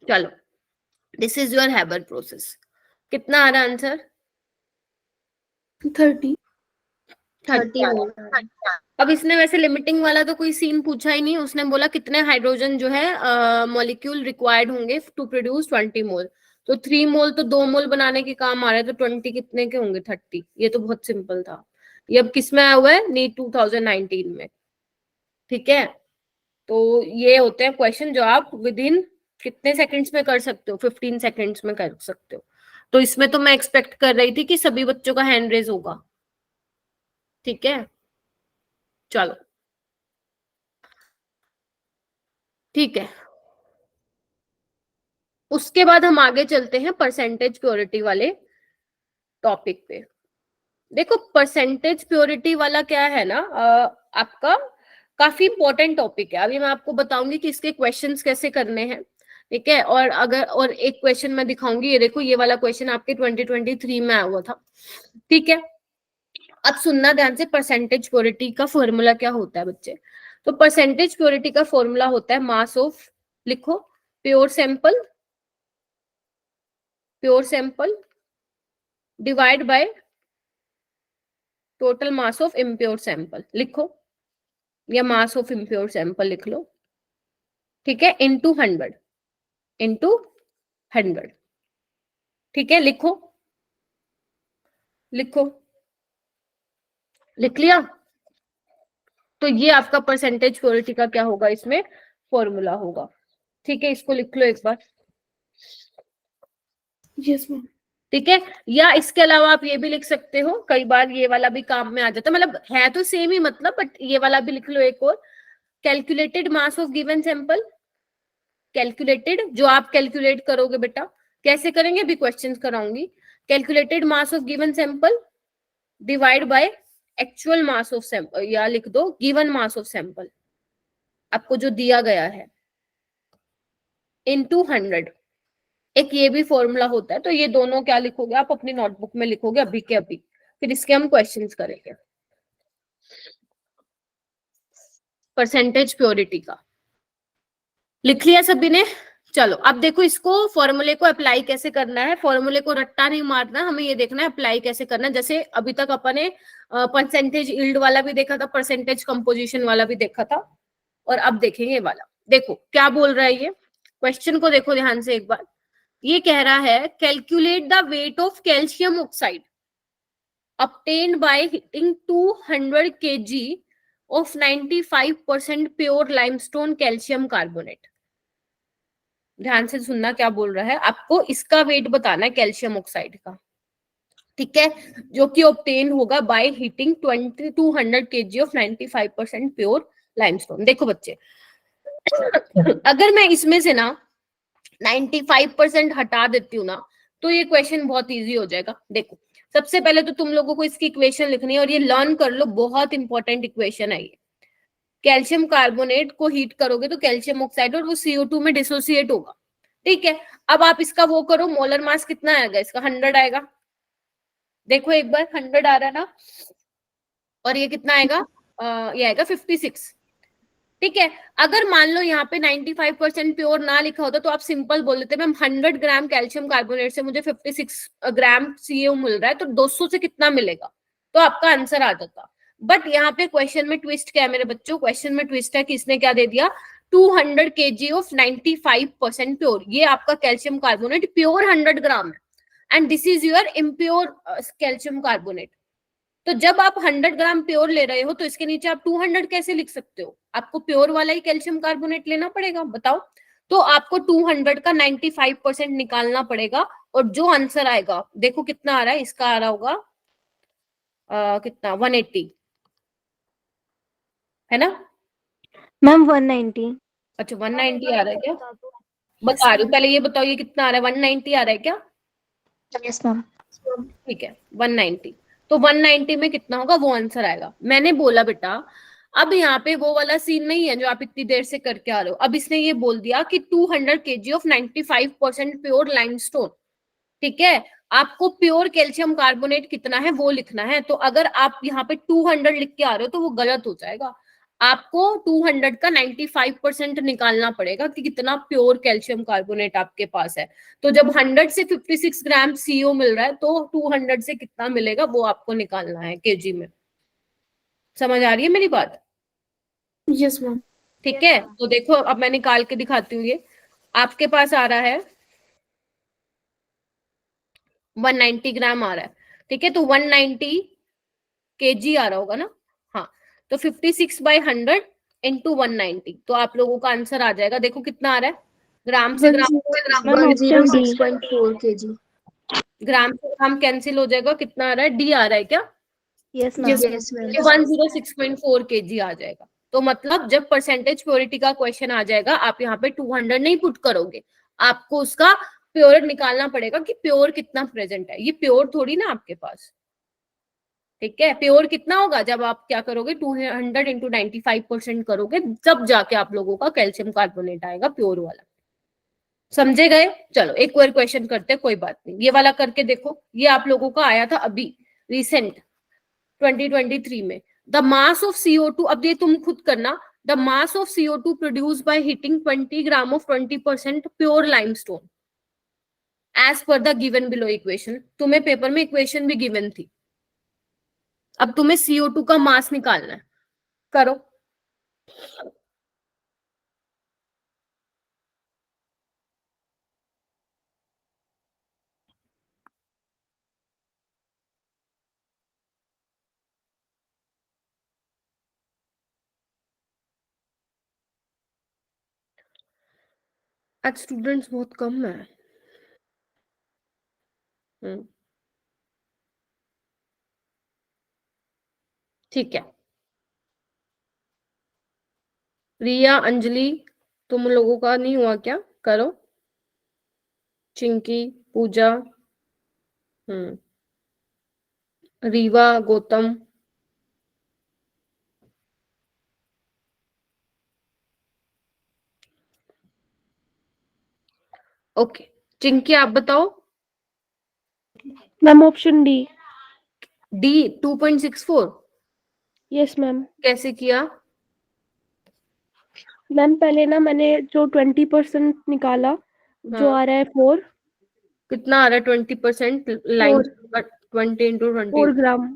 S2: चलो, this is your Haber process. कितना आ रहा आंसर?
S1: 30।
S7: 30 मोल।
S2: अब इसने वैसे लिमिटिंग वाला तो कोई सीन पूछा ही नहीं। उसने बोला कितने हाइड्रोजन जो है मॉलिक्यूल रिक्वायर्ड होंगे टू प्रोड्यूस 20 मोल। तो 3 मोल तो 2 मोल बनाने के काम आ रहे हैं, तो 20 कितने के होंगे? 30। ये तो बहुत सिंपल था। ये अब किस में आया हुआ है? नीट 2019 में, ठीक है। तो ये होते हैं क्वेश्चन जो आप विद इन कितने सेकंड्स में कर सकते हो? 15 सेकंड्स में कर सकते हो। तो इसमें तो मैं एक्सपेक्ट कर रही थी कि सभी बच्चों का हैंड रेज होगा, ठीक है। चलो, ठीक है। उसके बाद हम आगे चलते हैं परसेंटेज प्योरिटी वाले टॉपिक पे। देखो परसेंटेज प्योरिटी वाला क्या है ना, आपका काफी इंपॉर्टेंट टॉपिक है। अभी मैं आपको बताऊंगी कि इसके क्वेश्चंस कैसे करने हैं, ठीक है। और एक क्वेश्चन मैं दिखाऊंगी, ये देखो, ये वाला क्वेश्चन आपके 2023 में आया हुआ था, ठीक है। अब सुनना ध्यान से, परसेंटेज प्योरिटी का फॉर्मूला क्या होता है बच्चे। तो परसेंटेज प्योरिटी का फॉर्मूला होता है मास ऑफ, लिखो, pure sample divide by total mass of impure sample, लिखो, या मास ऑफ इम्प्योर सैंपल लिख लो, ठीक है, इनटू 100, ठीक है। लिख लिया। तो ये आपका परसेंटेज प्योरिटी का क्या होगा, इसमें फॉर्मूला होगा, ठीक है। इसको लिख लो एक बार।
S7: Yes ma'am.
S2: ठीक है, या इसके अलावा आप ये भी लिख सकते हो, कई बार ये वाला भी काम में आ जाता है, मतलब है तो सेम ही मतलब, बट ये वाला भी लिख लो एक और, calculated mass of given sample. Calculated, जो आप कैलकुलेट करोगे बेटा, कैसे करेंगे अभी क्वेश्चंस कराऊंगी। Calculated mass of given sample divide by actual mass of sample, या लिख दो गिवन मास ऑफ सैंपल, आपको जो दिया गया है, इनटू 100। एक ये भी फॉर्मूला होता है। तो ये दोनों क्या लिखोगे आप अपनी नोटबुक में लिखोगे अभी के अभी, फिर इसके हम क्वेश्चंस करेंगे। परसेंटेज प्योरिटी का लिख लिया सभी ने। चलो अब देखो, इसको फॉर्मूले को अप्लाई कैसे करना है। फॉर्मूले को रट्टा नहीं मारना, हमें ये देखना है अप्लाई कैसे करना है। जैसे अभी तक अपन ने परसेंटेज यील्ड वाला भी देखा था, परसेंटेज कंपोजिशन वाला भी देखा था, और अब देखेंगे ये वाला। देखो क्या बोल रहा है ये, क्वेश्चन को देखो ध्यान से एक बार। ये कह रहा है calculate the weight of calcium oxide obtained by hitting 200 kg of 95% pure limestone calcium carbonate. ध्यान से सुनना क्या बोल रहा है, आपको इसका वेट बताना है कैल्शियम ऑक्साइड का, ठीक है, जो कि ऑब्टेन होगा by heating 200 kg of 95% pure limestone. देखो बच्चे, अगर मैं इसमें से ना 95% हटा देती हूँ ना, तो ये क्वेश्चन बहुत इजी हो जाएगा। देखो सबसे पहले तो तुम लोगों को इसकी इक्वेशन लिखनी है, और ये लर्न कर लो, बहुत इंपॉर्टेंट इक्वेशन है ये। कैल्शियम कार्बोनेट को हीट करोगे तो कैल्शियम ऑक्साइड और वो CO2 में डिसोसिएट होगा, ठीक है। अब आप इसका वो करो, मोलर मास कितना आएगा इसका, 100 आएगा। देखो एक बार 100 आ रहा है ना, और ये कितना आएगा, ये आएगा 56, ठीक है। अगर मान लो यहाँ पे 95% प्योर ना लिखा होता तो आप सिंपल बोल देते मैम 100 ग्राम कैल्शियम कार्बोनेट से मुझे 56 ग्राम CO मिल रहा है, तो 200 से कितना मिलेगा, तो आपका आंसर आ जाता। बट यहाँ पे क्वेश्चन में ट्विस्ट क्या है मेरे बच्चों, क्वेश्चन में ट्विस्ट है कि इसने क्या दे दिया, 200 kg ऑफ 95% प्योर। ये आपका कैल्शियम कार्बोनेट प्योर 100 ग्राम है, and this is your impure calcium carbonate. तो जब आप 100 ग्राम प्योर ले रहे हो तो इसके नीचे आप 200 कैसे लिख सकते हो, आपको प्योर वाला ही कैल्शियम कार्बोनेट लेना पड़ेगा, बताओ। तो आपको 200 का 95% निकालना पड़ेगा, और जो आंसर आएगा देखो कितना आ रहा है, इसका आ रहा होगा कितना, 180 है ना
S7: मैम 190।
S2: अच्छा 190 आ रहा है क्या, बता रही हूँ, पहले ये बताओ ये कितना आ रहा है, 190 आ रहा है क्या?
S3: Yes ma'am.
S2: ठीक है 190, तो 190 में कितना होगा वो आंसर आएगा। मैंने बोला बेटा अब यहाँ पे वो वाला सीन नहीं है जो आप इतनी देर से करके आ रहे हो। अब इसने ये बोल दिया कि 200 kg ऑफ 95% प्योर लाइमस्टोन, ठीक है, आपको प्योर कैल्शियम कार्बोनेट कितना है वो लिखना है। तो अगर आप यहाँ पे 200 लिख के आ रहे हो तो वो गलत हो जाएगा, आपको 200 का 95% निकालना पड़ेगा कि कितना प्योर कैल्शियम कार्बोनेट आपके पास है। तो जब 100 से 56 ग्राम CO मिल रहा है तो 200 से कितना मिलेगा वो आपको निकालना है केजी में। समझ आ रही है मेरी बात?
S7: Yes ma'am.
S2: ठीक है, तो देखो अब मैं निकाल के दिखाती हूँ। ये आपके पास आ रहा है 190 ग्राम आ रहा है, ठीक है, तो 190 kg आ रहा होगा ना, हाँ, तो 56/100 इंटू 190, तो आप लोगों का आंसर आ जाएगा। देखो कितना आ रहा है, ग्राम से ग्राम
S7: 106.4 kg।
S2: ग्राम से ग्राम कैंसिल हो जाएगा, कितना आ रहा है, D आ रहा है क्या?
S7: Yes ma'am. Yes ma'am.
S2: 106.4 kg आ जाएगा। तो मतलब जब परसेंटेज प्योरिटी का क्वेश्चन आ जाएगा आप यहाँ पे 200 नहीं पुट करोगे, आपको उसका प्योर निकालना पड़ेगा कि प्योर कितना प्रेजेंट है, ये प्योर थोड़ी ना आपके पास, ठीक है। प्योर कितना होगा जब आप क्या करोगे 200 इंटू 95% करोगे, तब जाके आप लोगों का कैल्शियम कार्बोनेट आएगा प्योर वाला, समझे गए। चलो एक और क्वेश्चन करते हैं, कोई बात नहीं, ये वाला करके देखो, ये आप लोगों का आया था अभी रिसेंट 2023 में। द मास ऑफ CO2, अब ये तुम खुद करना, the mass of CO2 produce by heating 20 gram of 20% pure limestone as per the given below equation. तुम्हें पेपर में इक्वेशन भी गिवन थी, अब तुम्हें CO2 का मास निकालना है, करो। आज स्टूडेंट्स बहुत कम है। ठीक है, रिया, अंजलि, तुम लोगों का नहीं हुआ क्या, करो। चिंकी, पूजा, रीवा, गौतम, ओके। चिंकी आप बताओ।
S1: Ma'am option D.
S2: D 2.64।
S1: Yes ma'am.
S2: कैसे किया?
S1: मैम पहले ना मैंने जो 20% निकाला, जो आ रहा है 4।
S2: कितना आ रहा है 20% लाइन? 20 इंटू 20।
S1: 4 ग्राम।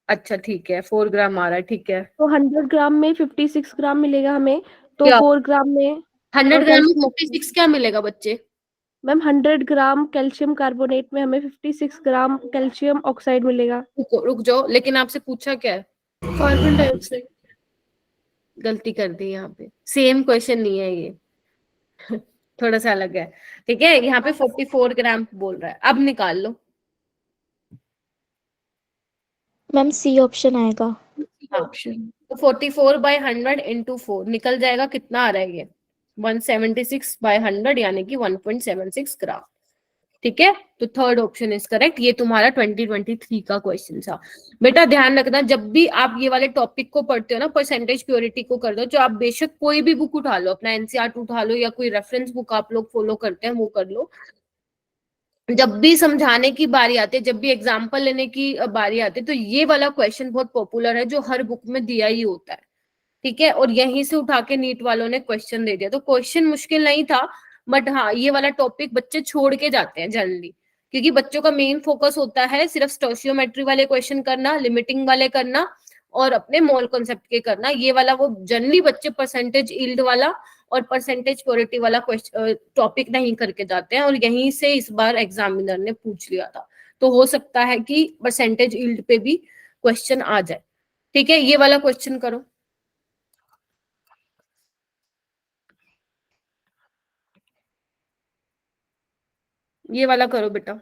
S2: अच्छा ठीक है, 4 ग्राम आ रहा है, ठीक है।
S1: तो 100 ग्राम में 56 ग्राम मिलेगा हमें, तो
S2: क्या
S1: 4 ग्राम में
S2: 100 ग्राम में
S1: कैल्शियम।
S2: 56 क्या मिलेगा बच्चे?
S1: मैम 100 ग्राम कैल्शियम कार्बोनेट में हमें 56 ग्राम कैल्शियम ऑक्साइड मिलेगा।
S2: रुक जाओ, लेकिन आपसे पूछा क्या है?
S1: Carbon dioxide.
S2: गलती कर दी यहाँ पे, सेम क्वेश्चन नहीं है ये थोड़ा सा अलग है, ठीक है। यहाँ पे 44 ग्राम बोल रहा है, अब निकाल लो।
S3: मैम सी ऑप्शन आएगा।
S2: ऑप्शन तो 44/100 इंटू 4 निकल जाएगा, कितना आ रहा है ये 176/100 यानी कि 1.76 ग्राम, ठीक है। तो थर्ड ऑप्शन इज करेक्ट। ये तुम्हारा 2023 का क्वेश्चन था। बेटा ध्यान रखना, जब भी आप ये वाले टॉपिक को पढ़ते हो ना, परसेंटेज प्योरिटी को कर दो, जो आप बेशक कोई भी बुक उठा लो, अपना एनसीईआरटी उठा लो या कोई रेफरेंस बुक आप लोग फॉलो करते हैं वो कर लो। जब भी समझाने की बारी आती है, जब भी एग्जाम्पल लेने की बारी आती है, तो ये वाला क्वेश्चन बहुत पॉपुलर है, जो हर बुक में दिया ही होता है, ठीक है। और यहीं से उठा के नीट वालों ने क्वेश्चन दे दिया, तो क्वेश्चन मुश्किल नहीं था, बट हाँ ये वाला टॉपिक बच्चे छोड़ के जाते हैं जनरली, क्योंकि बच्चों का मेन फोकस होता है सिर्फ स्टोशियोमेट्री वाले क्वेश्चन करना, लिमिटिंग वाले करना और अपने मोल कॉन्सेप्ट के करना। ये वाला वो जनरली बच्चे परसेंटेज यील्ड वाला और परसेंटेज प्योरिटी वाला टॉपिक नहीं करके जाते हैं, और यहीं से इस बार एग्जामिनर ने पूछ लिया था, तो हो सकता है कि परसेंटेज यील्ड पे भी क्वेश्चन आ जाए, ठीक है। ये वाला क्वेश्चन करो, ये वाला करो बेटा।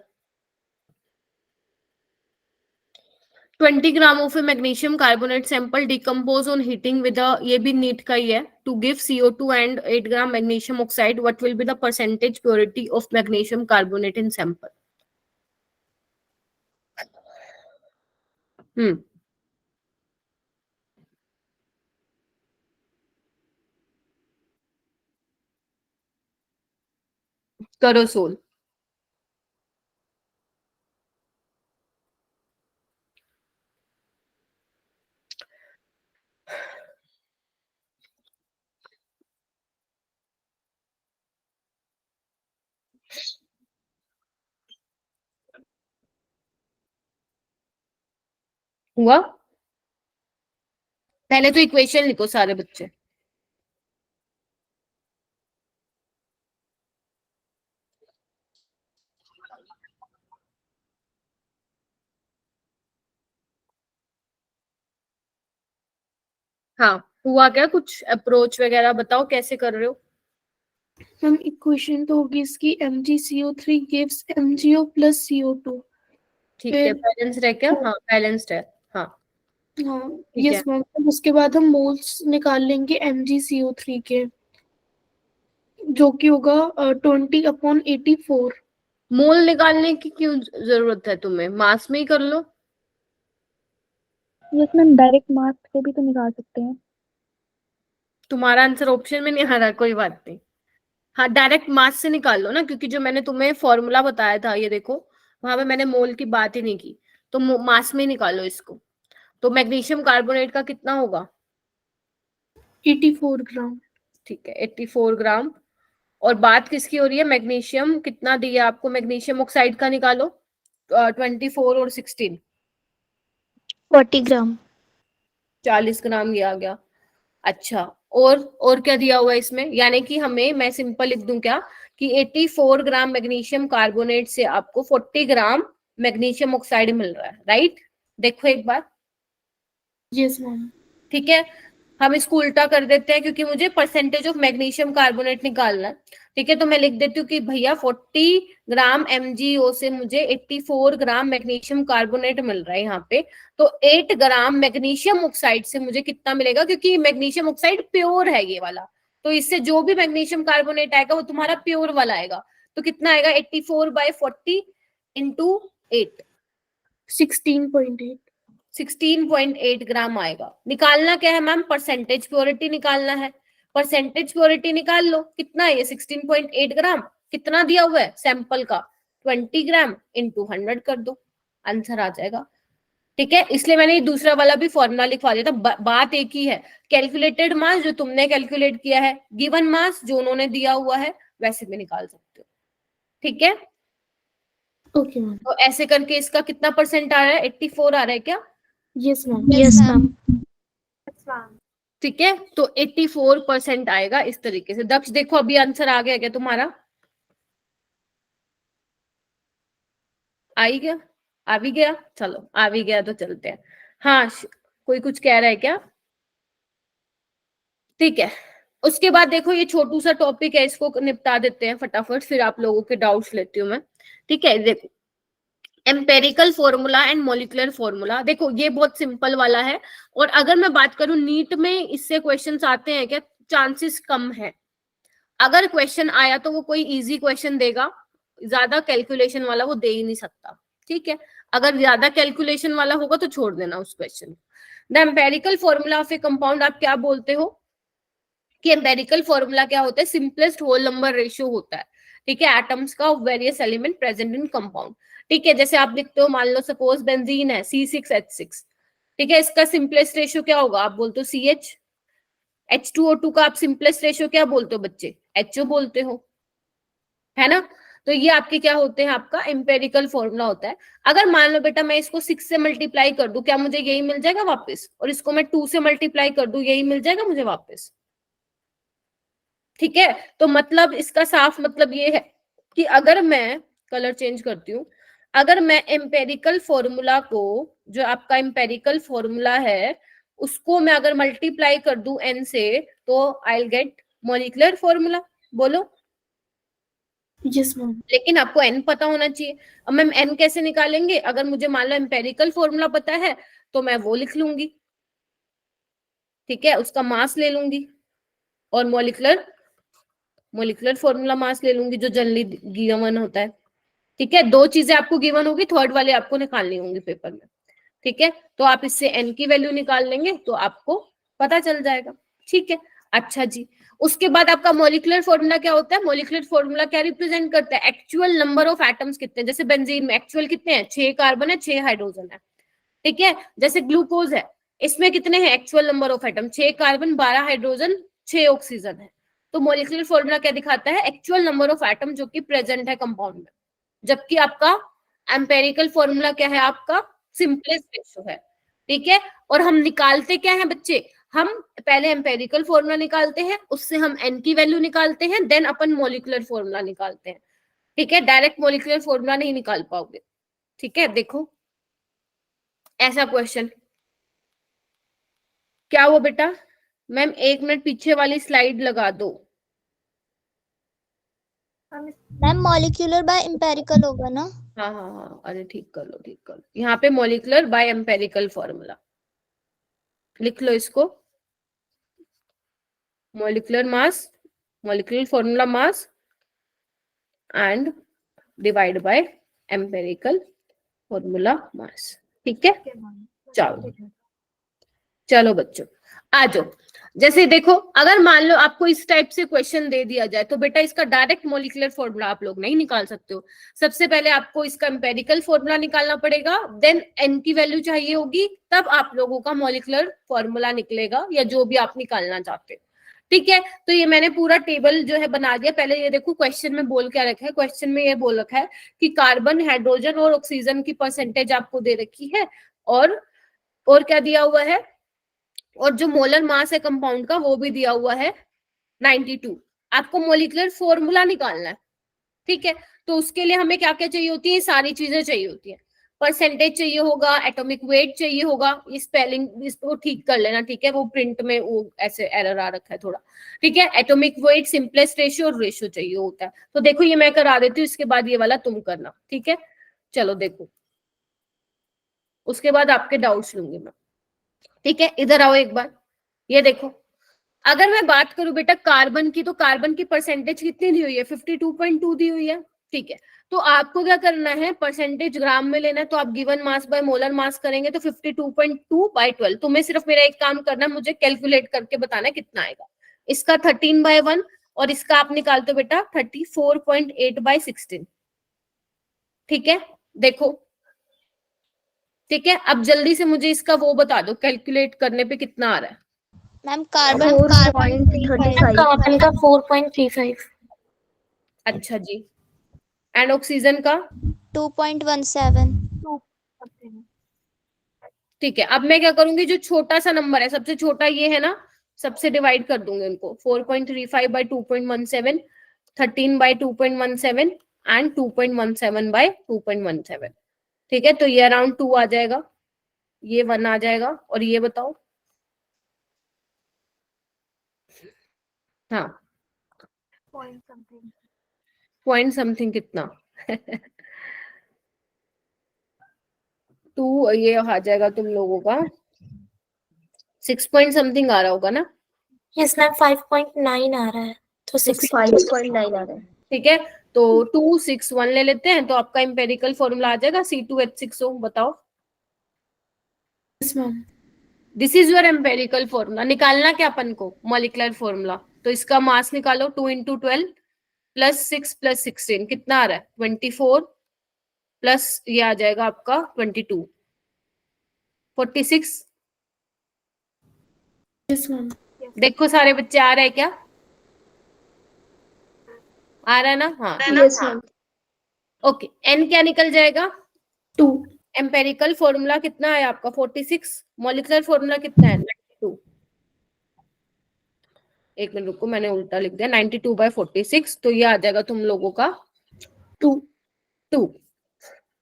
S2: 20 gram of magnesium carbonate sample decompose on heating with, ये भी नीट का ही है, to give CO2 and 8 gram magnesium oxide, what will be the percentage purity of magnesium carbonate in sample. करो सोल। हुआ? पहले तो इक्वेशन लिखो सारे बच्चे। हाँ हुआ क्या, कुछ अप्रोच वगैरह बताओ कैसे कर रहे हो।
S1: मैम इक्वेशन तो होगी इसकी MgCO3 gives MgO plus CO2।
S2: ठीक है, बैलेंस्ड है क्या? हाँ बैलेंस्ड है, हाँ
S1: हाँ
S2: ठीक है।
S1: Yes ma'am. उसके बाद हम मोल्स निकाल लेंगे MgCO3 के, जो कि होगा 20/84।
S2: मोल निकालने की क्यों जरूरत है तुम्हें, मास में ही कर लो।
S7: यस मैम, डायरेक्ट मास से भी तो निकाल सकते हैं।
S2: तुम्हारा आंसर ऑप्शन में नहीं आ रहा, कोई बात नहीं। हाँ, डायरेक्ट मास से निकाल लो ना, क्योंकि जो मैंने तुम्हें फॉर्मूला बताया था, ये देखो वहां पे मैंने मोल की बात ही नहीं की, तो मास में ही निकालो इसको। तो मैग्नीशियम कार्बोनेट का कितना होगा?
S1: 84 ग्राम।
S2: ठीक है, 84 ग्राम। और बात किसकी हो रही है? मैग्नीशियम कितना दिया आपको? मैग्नीशियम ऑक्साइड का निकालो। 24 और 16,
S3: 40 ग्राम।
S2: 40 ग्राम ये आ गया। अच्छा, और क्या दिया हुआ है इसमें? यानी कि हमें, मैं सिंपल लिख दूं क्या, कि 84 ग्राम मैग्नीशियम कार्बोनेट से आपको 40 ग्राम मैग्नीशियम ऑक्साइड मिल रहा है, राइट? देखो एक बार।
S1: Yes ma'am.
S2: ठीक है, हम इसको उल्टा कर देते हैं, क्योंकि मुझे परसेंटेज ऑफ मैग्नीशियम कार्बोनेट निकालना है। ठीक है, तो मैं लिख देती हूँ कि भैया 40 ग्राम MgO से मुझे 84 ग्राम मैग्नीशियम कार्बोनेट मिल रहा है यहाँ पे। तो 8 ग्राम मैग्नीशियम ऑक्साइड से मुझे कितना मिलेगा? क्योंकि मैग्नीशियम ऑक्साइड प्योर है ये वाला, तो इससे जो भी मैग्नीशियम कार्बोनेट आएगा वो तुम्हारा प्योर वाला आएगा। तो कितना आएगा? 84/40 इंटू 8,
S1: 16.8।
S2: 16.8 ग्राम आएगा। निकालना क्या है मैम? परसेंटेज प्योरिटी निकालना है। परसेंटेज प्योरिटी निकाल लो, कितना है ये? 16.8 ग्राम। कितना दिया हुआ है सैंपल का? 20 ग्राम इंटू 100 कर दो, आंसर आ जाएगा। ठीक है, इसलिए मैंने ये दूसरा वाला भी फॉर्मूला लिखवा दिया था। बात एक ही है, कैलकुलेटेड मास जो तुमने कैलकुलेट किया है, गिवन मास जो उन्होंने दिया हुआ है, वैसे भी निकाल सकते हो। ठीक है,
S1: ओके मैम।
S2: तो ऐसे करके इसका कितना परसेंट आ रहा है? 84 आ रहा है क्या?
S1: Yes ma'am.
S3: Yes ma'am.
S2: ठीक है, तो 84% आएगा इस तरीके से। दक्ष देखो अभी आंसर आ गया क्या तुम्हारा? आ ही गया? आ भी गया? चलो, आ भी गया तो चलते हैं। हाँ, कोई कुछ कह रहा है क्या? ठीक है, उसके बाद देखो ये छोटू सा टॉपिक है, इसको निपटा देते हैं फटाफट, फिर आप लोगों के डाउट्स लेती हूँ मैं। ठीक है, देखो empirical formula and molecular formula. देखो ये बहुत सिंपल वाला है, और अगर मैं बात करूं नीट में इससे क्वेश्चंस आते हैं क्या? चांसेस कम है। अगर क्वेश्चन आया तो वो कोई इजी क्वेश्चन देगा, ज्यादा कैलकुलेशन वाला वो दे ही नहीं सकता। ठीक है, अगर ज्यादा कैलकुलेशन वाला होगा तो छोड़ देना उस question. The empirical formula of A compound आप क्या बोलते हो? कि एम्पेरिकल फॉर्मूला क्या होता है? सिंपलेस्ट होल नंबर रेशियो होता है। ठीक है, एटम्स का of various element present in compound. ठीक है, जैसे आप लिखते हो, मान लो सपोज बेंजीन है C6H6। ठीक है, इसका सिंपलेस्ट रेशियो क्या होगा? आप बोलते हो CH। H2O2 का आप सिंपलेस्ट रेशियो क्या बोलते हो बच्चे? HO बोलते हो, है ना? तो ये आपके क्या होते हैं? आपका एम्पेरिकल फॉर्मूला होता है। अगर मान लो बेटा मैं इसको 6 से मल्टीप्लाई कर दूं, क्या मुझे यही मिल जाएगा वापस? और इसको मैं 2 से मल्टीप्लाई कर दूं, यही मिल जाएगा मुझे वापस। ठीक है, तो मतलब इसका साफ मतलब ये है कि अगर मैं कलर चेंज करती हूँ, अगर मैं एम्पेरिकल फॉर्मूला को, जो आपका एम्पेरिकल फॉर्मूला है, उसको मैं अगर मल्टीप्लाई कर दूं n से, तो I will get molecular formula. बोलो।
S1: Yes ma'am.
S2: लेकिन आपको n पता होना चाहिए। अब मैम n कैसे निकालेंगे? अगर मुझे मान लो एम्पेरिकल फॉर्मूला पता है तो मैं वो लिख लूंगी। ठीक है, उसका मास ले लूंगी, और मॉलिक्यूलर फॉर्मूला मास ले लूंगी जो जनरली गिवन होता है। ठीक है, दो चीजें आपको गिवन होगी, थर्ड वाले आपको निकालनी होंगी पेपर में। ठीक है, तो आप इससे n की वैल्यू निकाल लेंगे तो आपको पता चल जाएगा। ठीक है, अच्छा जी, उसके बाद आपका मॉलिक्यूलर फॉर्मूला क्या होता है? मॉलिक्यूलर फॉर्मूला क्या रिप्रेजेंट करता है? एक्चुअल नंबर ऑफ एटम्स कितने हैं। जैसे बेंजीन में एक्चुअल कितने हैं? 6 कार्बन है, 6 हाइड्रोजन है। ठीक है, जैसे ग्लूकोज है, इसमें कितने हैं actual number of atom? 6 carbon, 12 hydrogen, 6 oxygen है। तो मॉलिक्यूलर फॉर्मूला क्या दिखाता है? एक्चुअल नंबर ऑफ एटम जो कि प्रेजेंट है कंपाउंड में। जबकि आपका एम्पेरिकल फॉर्मूला क्या है? आपका सिंपलेस्ट रेशियो है। ठीक है, और हम निकालते क्या है बच्चे? हम पहले एम्पेरिकल फॉर्मूला निकालते हैं, उससे हम n की वैल्यू निकालते हैं, देन अपन मॉलिक्यूलर फॉर्मूला निकालते हैं। ठीक है, डायरेक्ट मॉलिक्यूलर फॉर्मूला नहीं निकाल पाओगे। ठीक है, देखो ऐसा क्वेश्चन क्या हुआ बेटा? मैम 1 मिनट पीछे वाली स्लाइड लगा दो।
S8: मैम मॉलिक्यूलर बाय एम्पेरिकल होगा ना?
S2: हाँ हाँ हाँ, अरे ठीक कर लो, ठीक कर लो। यहाँ पे मॉलिक्यूलर बाय एम्पेरिकल फॉर्मूला लिख लो इसको। Molecular mass molecular formula mass and divide by empirical formula mass. ठीक है, चलो बच्चों आ जाओ। जैसे देखो, अगर मान लो आपको इस टाइप से क्वेश्चन दे दिया जाए तो बेटा इसका डायरेक्ट मॉलिक्यूलर फॉर्मूला आप लोग नहीं निकाल सकते हो। सबसे पहले आपको इसका एम्पेरिकल फॉर्मूला निकालना पड़ेगा, देन एन की वैल्यू चाहिए होगी, तब आप लोगों का मॉलिक्यूलर फॉर्मूला निकलेगा, या जो भी आप निकालना चाहते हो। ठीक है, तो ये मैंने पूरा टेबल जो है बना दिया। पहले ये देखो क्वेश्चन में बोल क्या रखा है। क्वेश्चन में ये बोल रखा है कि कार्बन, हाइड्रोजन और ऑक्सीजन की परसेंटेज आपको दे रखी है, और क्या दिया हुआ है, और जो मोलर मास है कंपाउंड का वो भी दिया हुआ है 92। आपको मॉलिक्यूलर फॉर्मूला निकालना है। ठीक है, तो उसके लिए हमें क्या क्या चाहिए होती है, सारी चीजें चाहिए होती है। परसेंटेज चाहिए होगा, एटॉमिक वेट चाहिए होगा, ये स्पेलिंग इसको ठीक कर लेना। ठीक है, वो प्रिंट में वो ऐसे एरर आ रखा है थोड़ा। ठीक है, एटॉमिक वेट, सिंपलेस्ट रेशियो और रेशियो चाहिए होता है। तो देखो ये मैं करा देती हूँ, इसके बाद ये वाला तुम करना। ठीक है, चलो देखो, उसके बाद आपके डाउट्स लूंगी मैं। ठीक है, इधर आओ एक बार। ये देखो, अगर मैं बात करूं बेटा कार्बन की, तो कार्बन की परसेंटेज कितनी दी हुई है, 52.2 दी हुई है। ठीक है, तो आपको क्या करना है, परसेंटेज ग्राम में लेना है। तो आप गिवन मास बाय मोलर मास करेंगे तो 52.2 बाय 12। तुम्हें सिर्फ मेरा एक काम करना है, मुझे कैलकुलेट करके बताना है कितना आएगा। इसका 13/1 और इसका आप निकालते हो बेटा 34.8/16। ठीक है, देखो। ठीक है, अब जल्दी से मुझे इसका वो बता दो, कैलकुलेट करने पे कितना आ रहा है।
S8: मैम कार्बन
S4: 4.35 कार्बन का 4.35।
S2: अच्छा जी, एंड ऑक्सीजन का
S8: 2.17।
S2: ठीक है, अब मैं क्या करूंगी, जो छोटा सा नंबर है, सबसे छोटा ये है ना, सबसे डिवाइड कर दूंगी उनको। 4.35/2.17, 13/2.17 एंड 2.17/2.17। ठीक है, तो ये अराउंड 2 आ जाएगा, ये 1 आ जाएगा, और ये बताओ। हाँ, पॉइंट समथिंग कितना 2, ये आ जाएगा तुम लोगों का 6 पॉइंट समथिंग आ रहा होगा ना।
S4: यस मैम 5.9 आ रहा है, तो
S2: 5.9 आ रहा है। ठीक है, तो 261 ले लेते हैं, तो आपका एम्पेरिकल फॉर्मूला आ जाएगा C2H6O। बताओ।
S4: Yes ma'am.
S2: This is your empirical formula. निकालना क्या अपन को, मॉलिक्यूलर फॉर्मूला। तो इसका मास निकालो, 2 × 12 + 6 + 16 कितना आ रहा है, 24 प्लस ये आ जाएगा आपका 22, 46।
S4: Yes ma'am.
S2: देखो सारे बच्चे आ रहे हैं क्या, आ रहा है ना। हाँ,
S4: यस मैम।
S2: ओके, एन क्या निकल जाएगा,
S4: 2।
S2: एम्पेरिकल फॉर्मूला कितना है आपका 46, मॉलिक्यूलर फॉर्मूला कितना है 92। एक मिनट रुको, मैंने उल्टा लिख दिया, 92/46। तो ये आ जाएगा तुम लोगों का 2। तो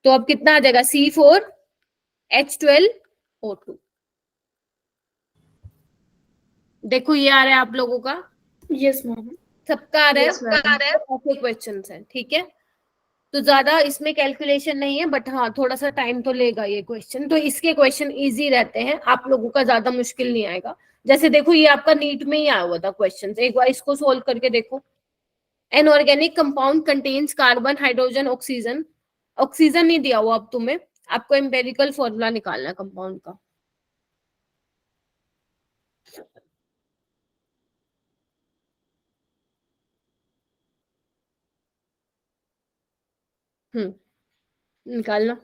S2: अब कितना आ जाएगा, C4H12O2। देखो ये आ रहा है आप लोगों का।
S4: Yes ma'am.
S2: सबका आ रहा है, ऐसे क्वेश्चन है। ठीक है, तो ज्यादा इसमें कैलकुलेशन नहीं है, बट हाँ थोड़ा सा टाइम तो लेगा ये क्वेश्चन। तो इसके क्वेश्चन इजी रहते हैं, आप लोगों का ज्यादा मुश्किल नहीं आएगा। जैसे देखो ये आपका नीट में ही आया हुआ था क्वेश्चन, एक बार इसको सोल्व करके देखो। An organic compound contains carbon, hydrogen, oxygen. Oxygen नहीं दिया हुआ अब तुम्हें, आपको एम्पेरिकल फॉर्मूला निकालना है कंपाउंड का। निकालना।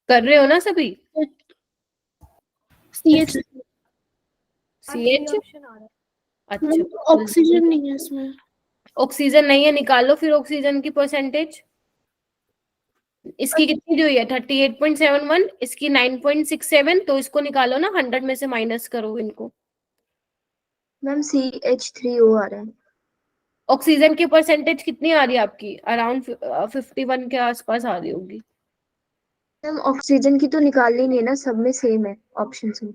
S2: कर रहे हो ना सभी।
S4: CH
S2: अच्छा,
S4: ऑक्सीजन नहीं है इसमें।
S2: ऑक्सीजन नहीं है, निकालो फिर ऑक्सीजन की परसेंटेज। इसकी कितनी दी हुई है 38.71, इसकी 9.67। तो इसको निकालो ना, 100 में से माइनस करो इनको।
S7: मैम CH3O आ रहा है।
S2: ऑक्सीजन की परसेंटेज कितनी आ रही है आपकी? अराउंड 51 के आसपास आ रही होगी।
S9: मैम ऑक्सीजन की तो निकालनी नहीं है ना, सब में सेम है ऑप्शन में।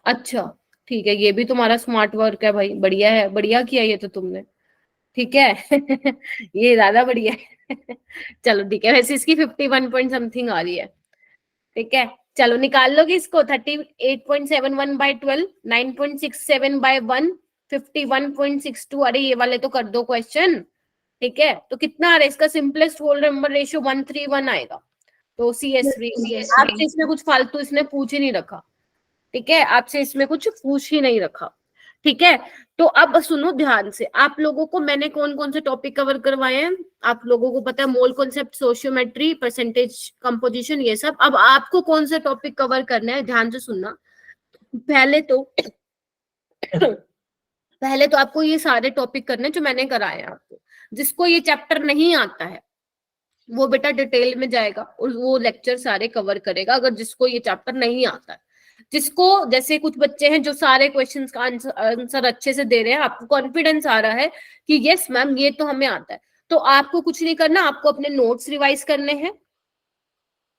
S2: अच्छा ठीक है, ये भी तुम्हारा स्मार्ट वर्क है भाई, बढ़िया है, बढ़िया किया ये तो तुमने, ठीक है। ये ज्यादा बढ़िया है। चलो ठीक है, वैसे इसकी 51 पॉइंट समथिंग आ रही है, ठीक है। चलो निकाल लोगे इसको, 38.71 बाय 12, 9.67 बाय 1, 51.62। अरे ये वाले तो कर दो क्वेश्चन, ठीक है। तो कितना आ रहा है इसका सिंपलेस्ट होल नंबर रेशियो? 131 आएगा। तो CS3 आपसे इसमें कुछ फालतू इसने पूछ ही नहीं रखा, ठीक है, आपसे इसमें कुछ पूछ ही नहीं रखा, ठीक है। तो अब सुनो ध्यान से, आप लोगों को मैंने कौन कौन से टॉपिक कवर करवाए हैं, आप लोगों को पता है, mole concept, sociometry, percentage composition, ये सब। अब आपको कौन से टॉपिक कवर करना है, ध्यान से सुनना। पहले तो आपको ये सारे टॉपिक करने जो मैंने कराए हैं आपको। जिसको ये चैप्टर नहीं आता है वो बेटा डिटेल में जाएगा और वो लेक्चर सारे कवर करेगा, अगर जिसको ये चैप्टर नहीं आता है। जिसको, जैसे कुछ बच्चे हैं जो सारे क्वेश्चंस का आंसर अच्छे से दे रहे हैं, आपको कॉन्फिडेंस आ रहा है कि यस मैम ये तो हमें आता है, तो आपको कुछ नहीं करना, आपको अपने नोट्स रिवाइज करने हैं,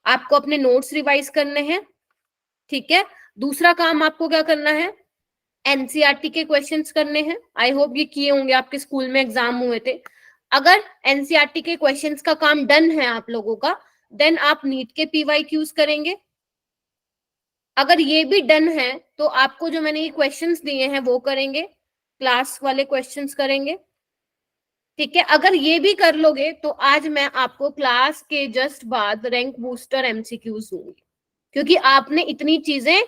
S2: आपको अपने नोट्स रिवाइज करने हैं, ठीक है। दूसरा काम आपको क्या करना है, एनसीईआरटी के क्वेश्चंस करने हैं। आई होप ये किए होंगे, आपके स्कूल में एग्जाम हुए थे। अगर एनसीईआरटी के क्वेश्चंस का काम डन है आप लोगों का, देन आप नीट के पीवाईक्यूज करेंगे। अगर ये भी डन है तो आपको जो मैंने ये क्वेश्चंस दिए हैं वो करेंगे, क्लास वाले क्वेश्चंस करेंगे, ठीक है। अगर ये भी कर लोगे तो आज मैं आपको क्लास के जस्ट बाद रैंक बूस्टर एमसीक्यूज दूंगी, क्योंकि आपने इतनी चीजें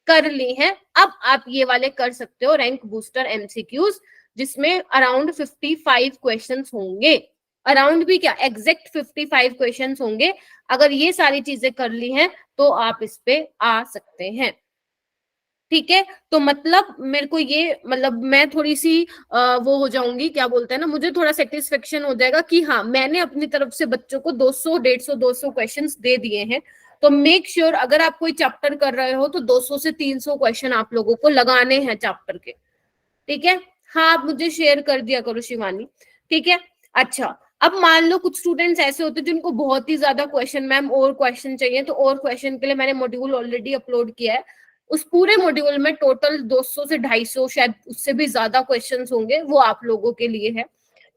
S2: कर ली हैं। अब आप ये वाले कर सकते हो रैंक बूस्टर एमसीक्यूज, जिसमें अराउंड 55 क्वेश्चंस होंगे, अराउंड भी क्या एग्जैक्ट 55 क्वेश्चंस होंगे। अगर ये सारी चीजें कर ली हैं तो आप इस पे आ सकते हैं, ठीक है। तो मतलब मेरे को ये, मतलब मैं थोड़ी सी वो हो जाऊंगी, क्या बोलते हैं ना, मुझे थोड़ा सेटिस्फेक्शन हो जाएगा कि हाँ मैंने अपनी तरफ से बच्चों को 200, 150, 200 क्वेश्चंस दे दिए हैं। तो मेक श्योर अगर आप कोई चैप्टर कर रहे हो तो 200 से 300 क्वेश्चन आप लोगों को लगाने हैं चैप्टर के, ठीक है। हाँ आप मुझे शेयर कर दिया करो शिवानी, ठीक है। अच्छा अब मान लो कुछ स्टूडेंट्स ऐसे होते हैं जिनको बहुत ही ज्यादा क्वेश्चन, मैम और क्वेश्चन चाहिए, तो और क्वेश्चन के लिए मैंने मॉड्यूल ऑलरेडी अपलोड किया है। उस पूरे मॉड्यूल में टोटल 200 से 250 शायद उससे भी ज्यादा क्वेश्चंस होंगे, वो आप लोगों के लिए है,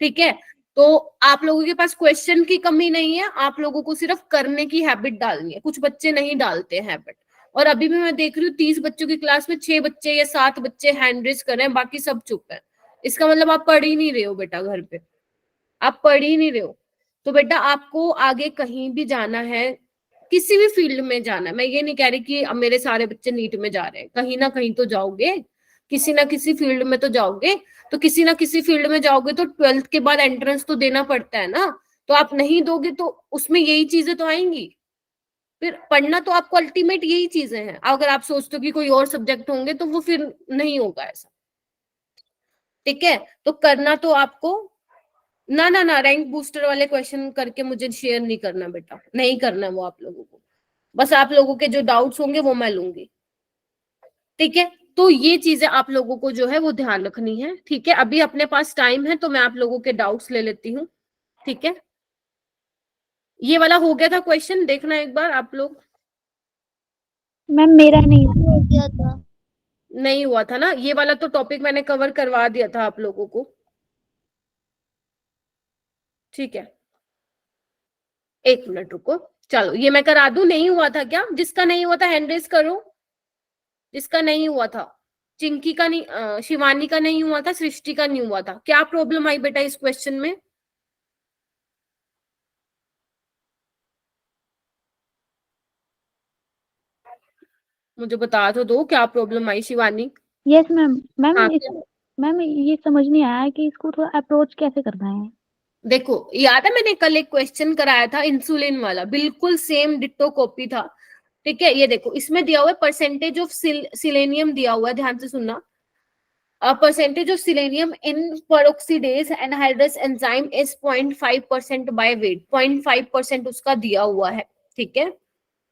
S2: ठीक है। तो आप लोगों के पास क्वेश्चन की कमी नहीं है, आप लोगों को सिर्फ करने की हैबिट डालनी है। कुछ बच्चे नहीं डालते हैबिट, और अभी भी मैं देख रही हूँ 30 बच्चों की क्लास में 6 बच्चे या 7 बच्चे हैंड रेज कर रहे हैं, बाकी सब चुप है। इसका मतलब आप पढ़ ही नहीं रहे हो बेटा, घर पे आप पढ़ ही नहीं रहे हो। तो बेटा आपको आगे कहीं भी जाना है, किसी भी फील्ड में जाना है, मैं ये नहीं कह रही कि अब मेरे सारे बच्चे नीट में जा रहे हैं, कहीं ना कहीं तो जाओगे, किसी ना किसी फील्ड में तो जाओगे। तो किसी ना किसी फील्ड में जाओगे तो 12th के बाद एंट्रेंस तो देना पड़ता है ना, तो आप नहीं दोगे तो उसमें यही चीजें तो आएंगी। फिर पढ़ना तो आपको अल्टीमेट यही चीजें हैं। अगर आप सोचते हो कि कोई और सब्जेक्ट होंगे तो वो फिर नहीं होगा ऐसा, ठीक है। तो करना तो आपको ना ना ना रैंक बूस्टर वाले क्वेश्चन करके मुझे शेयर नहीं करना बेटा, नहीं करना वो आप लोगों को। बस आप लोगों के जो डाउट्स होंगे वो मैं लूंगी, ठीक है। तो ये चीजें आप लोगों को जो है वो ध्यान रखनी है, ठीक है। अभी अपने पास टाइम है तो मैं आप लोगों के डाउट्स ले लेती हूँ, ठीक है। ये वाला हो गया था क्वेश्चन, देखना एक बार आप लोग।
S7: मैम मेरा नहीं
S8: हो गया था।
S2: नहीं हुआ था ना, ये वाला तो टॉपिक मैंने कवर करवा दिया था आप लोगों को, ठीक है। एक मिनट रुको, चलो ये मैं करा दूं। नहीं हुआ था क्या? जिसका नहीं हुआ था हैंड रेज करो, जिसका नहीं हुआ था। चिंकी का नहीं, शिवानी का नहीं हुआ था, सृष्टि का नहीं हुआ था। क्या प्रॉब्लम आई बेटा इस क्वेश्चन में? मुझे बता तो दो क्या प्रॉब्लम आई शिवानी।
S7: Yes ma'am. मैम
S2: हाँ
S7: मैम ये समझ नहीं आया कि इसको थोड़ा अप्रोच कैसे करना है।
S2: देखो याद है मैंने कल एक क्वेश्चन कराया था इंसुलिन वाला, बिल्कुल सेम डिट्टो कॉपी था, ठीक है। ये देखो इसमें दिया हुआ है परसेंटेज ऑफ सिलेनियम दिया हुआ है, ध्यान से सुनना। Percentage of selenium in peroxidase anhydrous enzyme is 0.5% by weight, 0.5% उसका दिया हुआ है, ठीक है,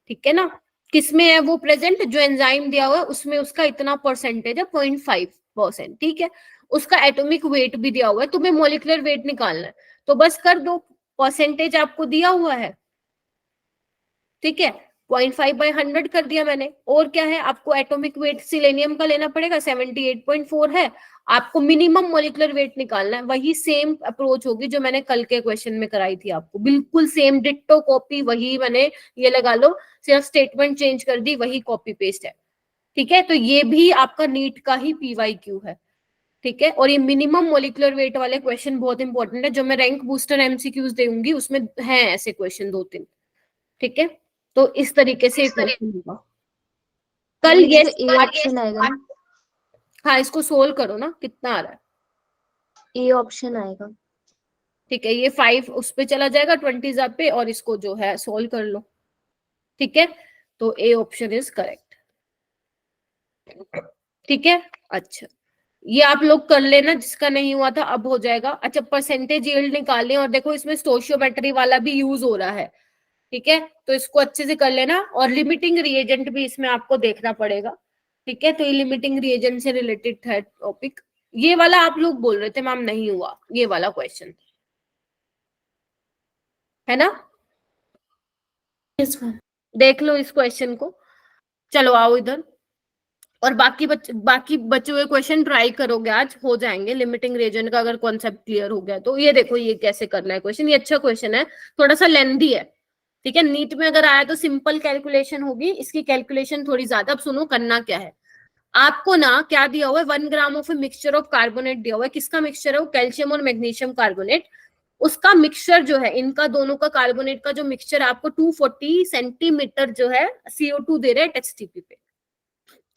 S2: ठीक है ना। किसमें है वो प्रेजेंट? जो एंजाइम दिया हुआ है उसमें उसका इतना परसेंटेज है 0.5%, ठीक है। उसका एटॉमिक वेट भी दिया हुआ है, तुम्हें मॉलिक्यूलर वेट निकालना है तो बस कर दो, परसेंटेज आपको दिया हुआ है, ठीक है, 0.5/100 कर दिया मैंने। और क्या है, आपको एटॉमिक वेट सिलेनियम का लेना पड़ेगा, 78.4 है, आपको मिनिमम मॉलिक्यूलर वेट निकालना है। वही सेम अप्रोच होगी जो मैंने कल के क्वेश्चन में कराई थी आपको, बिल्कुल सेम डिट्टो कॉपी, वही मैंने, ये लगा लो, सिर्फ स्टेटमेंट चेंज कर दी, वही कॉपी पेस्ट है, ठीक है। तो ये भी आपका नीट का ही PYQ है, ठीक है। और ये मिनिमम मॉलिक्यूलर वेट वाले क्वेश्चन बहुत इंपॉर्टेंट है, जो मैं रैंक बूस्टर MCQs दूंगी उसमें है ऐसे क्वेश्चन 2-3, ठीक है। तो इस तरीके से क्वेश्चन होगा कल।
S9: ये
S2: ये
S9: तो ए ऑप्शन आएगा ना,
S2: हाँ, इसको सोल्व करो ना, कितना आ रहा है,
S9: ए ऑप्शन आएगा।
S2: ठीक है। ये 5 उस पे चला जाएगा, 20 पे, और इसको जो है सोल्व कर लो, ठीक है। तो ए ऑप्शन इज करेक्ट, ठीक है। अच्छा, ये आप लोग कर लेना, जिसका नहीं हुआ था अब हो जाएगा। अच्छा, परसेंटेज यील्ड निकालें, और देखो इसमें स्टोशियोमेट्री वाला भी यूज हो रहा है, ठीक है। तो इसको अच्छे से कर लेना, और लिमिटिंग रिएजेंट भी इसमें आपको देखना पड़ेगा, ठीक है। तो ये लिमिटिंग रिएजेंट से रिलेटेड है टॉपिक। ये वाला आप लोग बोल रहे थे मैम नहीं हुआ, ये वाला क्वेश्चन है ना, देख लो इस क्वेश्चन को। चलो आओ इधर, और बाकी बचे हुए क्वेश्चन ट्राई करोगे, आज हो जाएंगे। लिमिटिंग रीजन का अगर कॉन्सेप्ट क्लियर हो गया तो ये देखो, ये कैसे करना है क्वेश्चन, ये अच्छा क्वेश्चन है, थोड़ा सा लेंथी है, ठीक है। नीट में अगर आया तो सिंपल कैलकुलेशन होगी, इसकी कैलकुलेशन थोड़ी ज्यादा। अब सुनो करना क्या है, आपको ना क्या दिया हुआ है, 1 gram of A mixture of carbonate दिया हुआ है। किसका मिक्सचर है वो, कैल्शियम और मैग्नीशियम कार्बोनेट। उसका मिक्सचर जो है, इनका दोनों का कार्बोनेट का जो मिक्सचर आपको 240 सेंटीमीटर जो है CO2 दे रहे हैं HTP पे,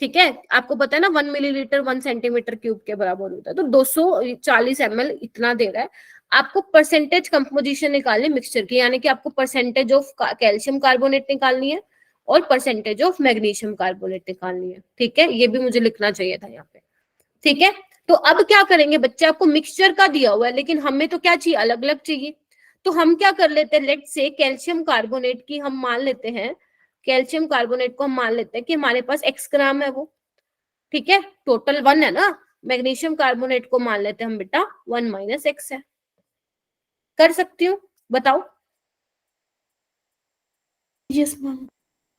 S2: ठीक है। आपको पता है ना 1 मिलीलीटर 1 सेंटीमीटर क्यूब के बराबर होता है, तो 240 ml इतना दे रहा है। आपको परसेंटेज कंपोजिशन निकालनी मिक्सचर की, यानी कि आपको परसेंटेज ऑफ कैल्शियम कार्बोनेट निकालनी है और परसेंटेज ऑफ मैग्नीशियम कार्बोनेट निकालनी है, ठीक है। ये भी मुझे लिखना चाहिए था यहाँ पे, ठीक है। तो अब क्या करेंगे बच्चे, आपको मिक्सचर का दिया हुआ है, लेकिन हमें तो क्या चाहिए, अलग अलग चाहिए। तो हम क्या कर लेते हैं, लेट से कैल्शियम कार्बोनेट की हम मान लेते हैं, कैल्शियम कार्बोनेट को हम मान लेते हैं कि हमारे पास x ग्राम है वो, ठीक है, टोटल 1 है ना। मैग्नीशियम कार्बोनेट को मान लेते हैं हम बेटा 1 - x है। कर सकती हूँ, बताओ।
S4: Yes ma'am.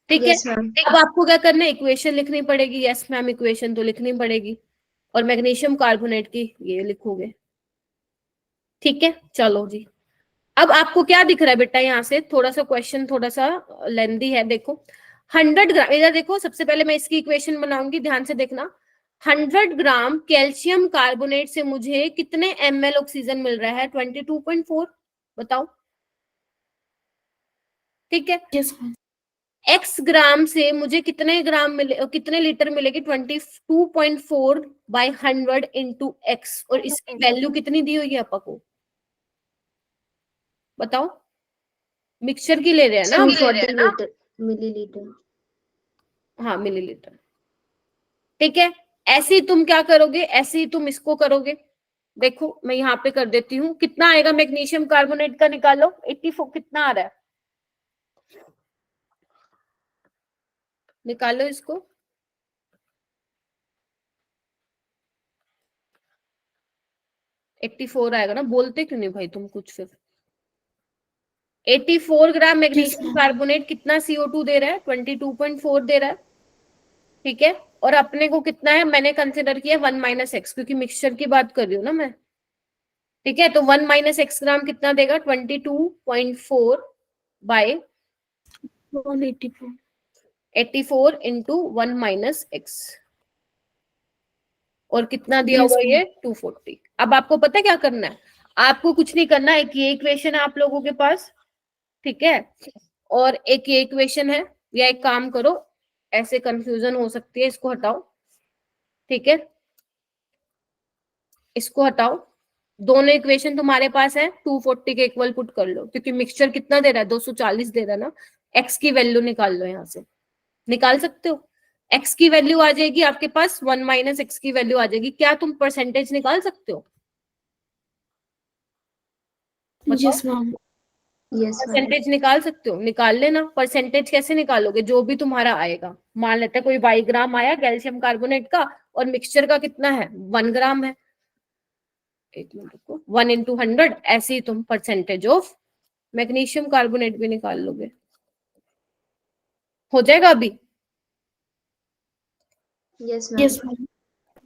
S2: ठीक है।
S9: Yes ma'am.
S2: अब आपको क्या करना है, इक्वेशन लिखनी पड़ेगी। यस मैम, इक्वेशन तो लिखनी पड़ेगी, और मैग्नीशियम कार्बोनेट की ये लिखोगे, ठीक है। चलो जी, अब आपको क्या दिख रहा है बेटा, यहाँ से थोड़ा सा क्वेश्चन थोड़ा सा लेंदी है, देखो 100 ग्राम, इधर देखो, सबसे पहले मैं इसकी इक्वेशन बनाऊंगी, ध्यान से देखना। 100 ग्राम कैल्शियम कार्बोनेट से मुझे कितने ml ऑक्सीजन मिल रहा है, 22.4, बताओ, ठीक है।
S4: Yes ma'am.
S2: x ग्राम से मुझे कितने ग्राम मिले, कितने लीटर मिलेगी, 22.4/100 इंटू x, और इसकी वैल्यू कितनी दी हुई है आपा को, बताओ। मिक्सचर की ले रहे हैं ना,
S9: 240 लीटर मिलीलीटर।
S2: हाँ मिलीलीटर, ठीक है। ऐसे ही तुम क्या करोगे, ऐसे ही तुम इसको करोगे। देखो मैं यहाँ पे कर देती हूँ, कितना आएगा मैग्नीशियम कार्बोनेट का, निकालो 84 कितना आ रहा है, निकालो इसको। एट्टी 84 आएगा ना, बोलते क्यों नहीं भाई तुम कुछ फिर। 84 ग्राम मैग्नीशियम कार्बोनेट कितना CO2 दे रहा है, 22.4 दे रहा है, ठीक है। और अपने को कितना है, मैंने कंसिडर किया 1 - x, क्योंकि मिक्सचर की बात कर रही हूँ ना मैं, ठीक है। तो 1 - x ग्राम कितना देगा, 22.4/184, 84 इंटू 1 - x, और कितना दिया हुआ ये 240। अब आपको पता है क्या करना है, आपको कुछ नहीं करना, एक ये इक्वेशन है आप लोगों के पास, ठीक है, और एक ये इक्वेशन है। या एक काम करो, ऐसे कंफ्यूजन हो सकती है, इसको हटाओ, ठीक है, इसको हटाओ। दोनों इक्वेशन तुम्हारे पास है, 240 के इक्वल पुट कर लो, क्योंकि मिक्सचर कितना दे रहा है, 240 दे रहा है ना। x की वैल्यू निकाल लो, यहाँ से निकाल सकते हो। x की वैल्यू आ जाएगी आपके पास, 1 - x की वैल्यू आ जाएगी। क्या तुम परसेंटेज निकाल सकते हो,
S4: yes ma'am.
S9: Yes ma'am.
S2: Percentage निकाल सकते हो, निकाल लेना। परसेंटेज कैसे निकालोगे, जो भी तुम्हारा आएगा, मान लेते हैं कोई 22 ग्राम आया कैल्शियम कार्बोनेट का, और मिक्सचर का कितना है 1 ग्राम है, एक मिनट रुको, 1 into 100, ऐसे ही तुम परसेंटेज ऑफ मैग्नीशियम कार्बोनेट भी निकाल लोगे। हो जाएगा अभी?
S9: Yes ma'am.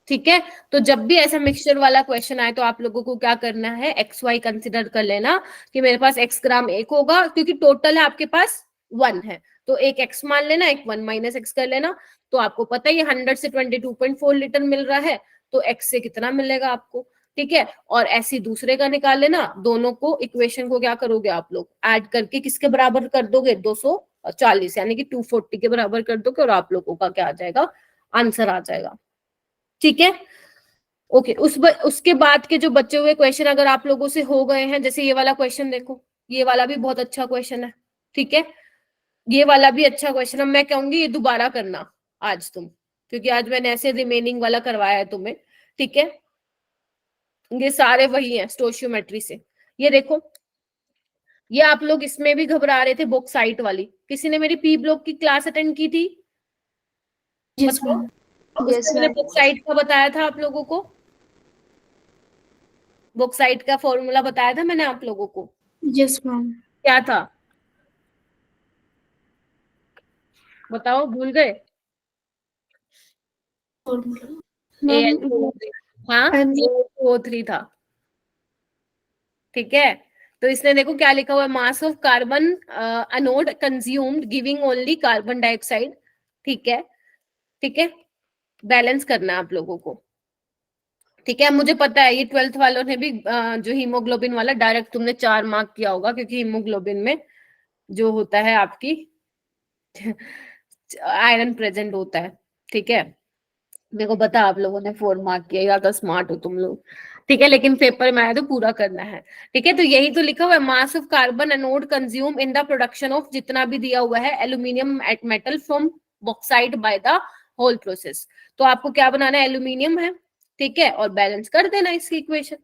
S2: ठीक है, तो जब भी ऐसा मिक्सचर वाला क्वेश्चन आए तो आप लोगों को क्या करना है, एक्स वाई कंसिडर कर लेना कि मेरे पास x ग्राम एक होगा, क्योंकि टोटल है आपके पास 1 है, तो एक x मान लेना, एक 1 माइनस x कर लेना। तो आपको पता है ये 100 से 22.4 लीटर मिल रहा है, तो x से कितना मिलेगा आपको, ठीक है। और ऐसे दूसरे का निकाल लेना, दोनों को इक्वेशन को क्या करोगे आप लोग, ऐड करके किसके बराबर कर दोगे, 240 यानी कि 240 के बराबर कर दोगे, और आप लोगों का क्या आ जाएगा, आंसर आ जाएगा। ठीक है, ओके। उसके बाद के जो बचे हुए क्वेश्चन अगर आप लोगों से हो गए हैं, जैसे ये वाला क्वेश्चन देखो, ये वाला भी बहुत अच्छा क्वेश्चन है, ठीक है, ये वाला भी अच्छा क्वेश्चन है। मैं कहूंगी ये दोबारा करना आज तुम, क्योंकि आज मैंने ऐसे रिमेनिंग वाला करवाया है तुम्हें, ठीक है। ये सारे वही हैं स्टोइचियोमेट्री से। ये देखो, ये आप लोग इसमें भी घबरा रहे थे, बॉक्साइट वाली, किसी ने मेरी पी ब्लॉक की क्लास अटेंड की थी?
S9: Yes ma'am.
S2: उसमें मैंने बॉक्साइट का बताया था आप लोगों को, बॉक्साइट का फॉर्मूला बताया था मैंने आप लोगों को।
S4: Yes ma'am.
S2: क्या था बताओ, भूल गए? हाँ, O3 था, ठीक है। तो इसने देखो क्या लिखा हुआ है, mass of carbon anode consumed giving only carbon dioxide, ठीक है, ठीक है। बैलेंस करना है आप लोगों को, ठीक है। मुझे पता है ये 12th वालों ने भी जो हीमोग्लोबिन वाला डायरेक्ट तुमने 4 मार्क किया होगा, क्योंकि हीमोग्लोबिन में जो होता है आपकी आयरन प्रेजेंट होता है, ठीक है। मेरे को पता आप लोगों ने 4 मार्क किया, या तो स्मार्ट हो तुम लोग, ठीक है, लेकिन पेपर में आया तो पूरा करना है, ठीक है। तो यही तो लिखा हुआ है, mass of carbon anode consume in the production of, जितना भी दिया हुआ है, aluminium metal from bauxite by the whole process. तो आपको क्या बनाना है, एल्यूमिनियम है, ठीक है, और बैलेंस कर देना इसकी इक्वेशन।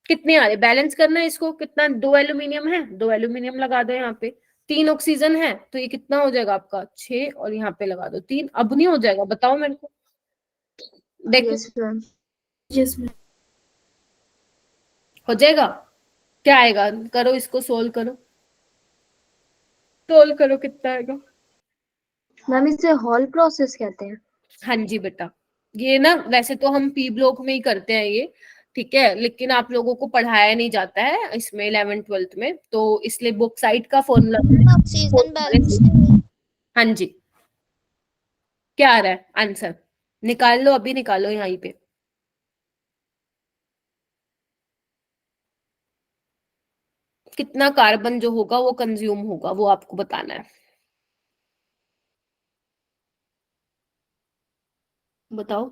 S2: कितने आ रहे, बैलेंस करना है इसको, कितना, 2 एल्यूमिनियम है, 2 एल्यूमिनियम लगा दो यहाँ पे, 3 ऑक्सीजन है, तो ये कितना हो जाएगा आपका 6, और यहाँ पे लगा दो 3। अब नहीं हो जाएगा, बताओ मेरे को, देखो।
S9: Yes ma'am.
S2: हो जाएगा, क्या आएगा, करो इसको, सोल्व करो, सोल्व करो, कितना आएगा।
S9: मैम इसे हॉल प्रोसेस कहते हैं?
S2: हाँ जी बेटा, ये ना वैसे तो हम पी ब्लॉक में ही करते हैं ये, ठीक है, लेकिन आप लोगों को पढ़ाया नहीं जाता है इसमें 11th 12th में, तो इसलिए बॉक्साइट का फॉर्मूला।
S8: Oxygen balance.
S2: हाँ जी, क्या आ रहा है आंसर, निकाल लो, अभी निकालो यहीं पे। कितना कार्बन जो होगा वो कंज्यूम होगा, वो आपको बताना है, बताओ।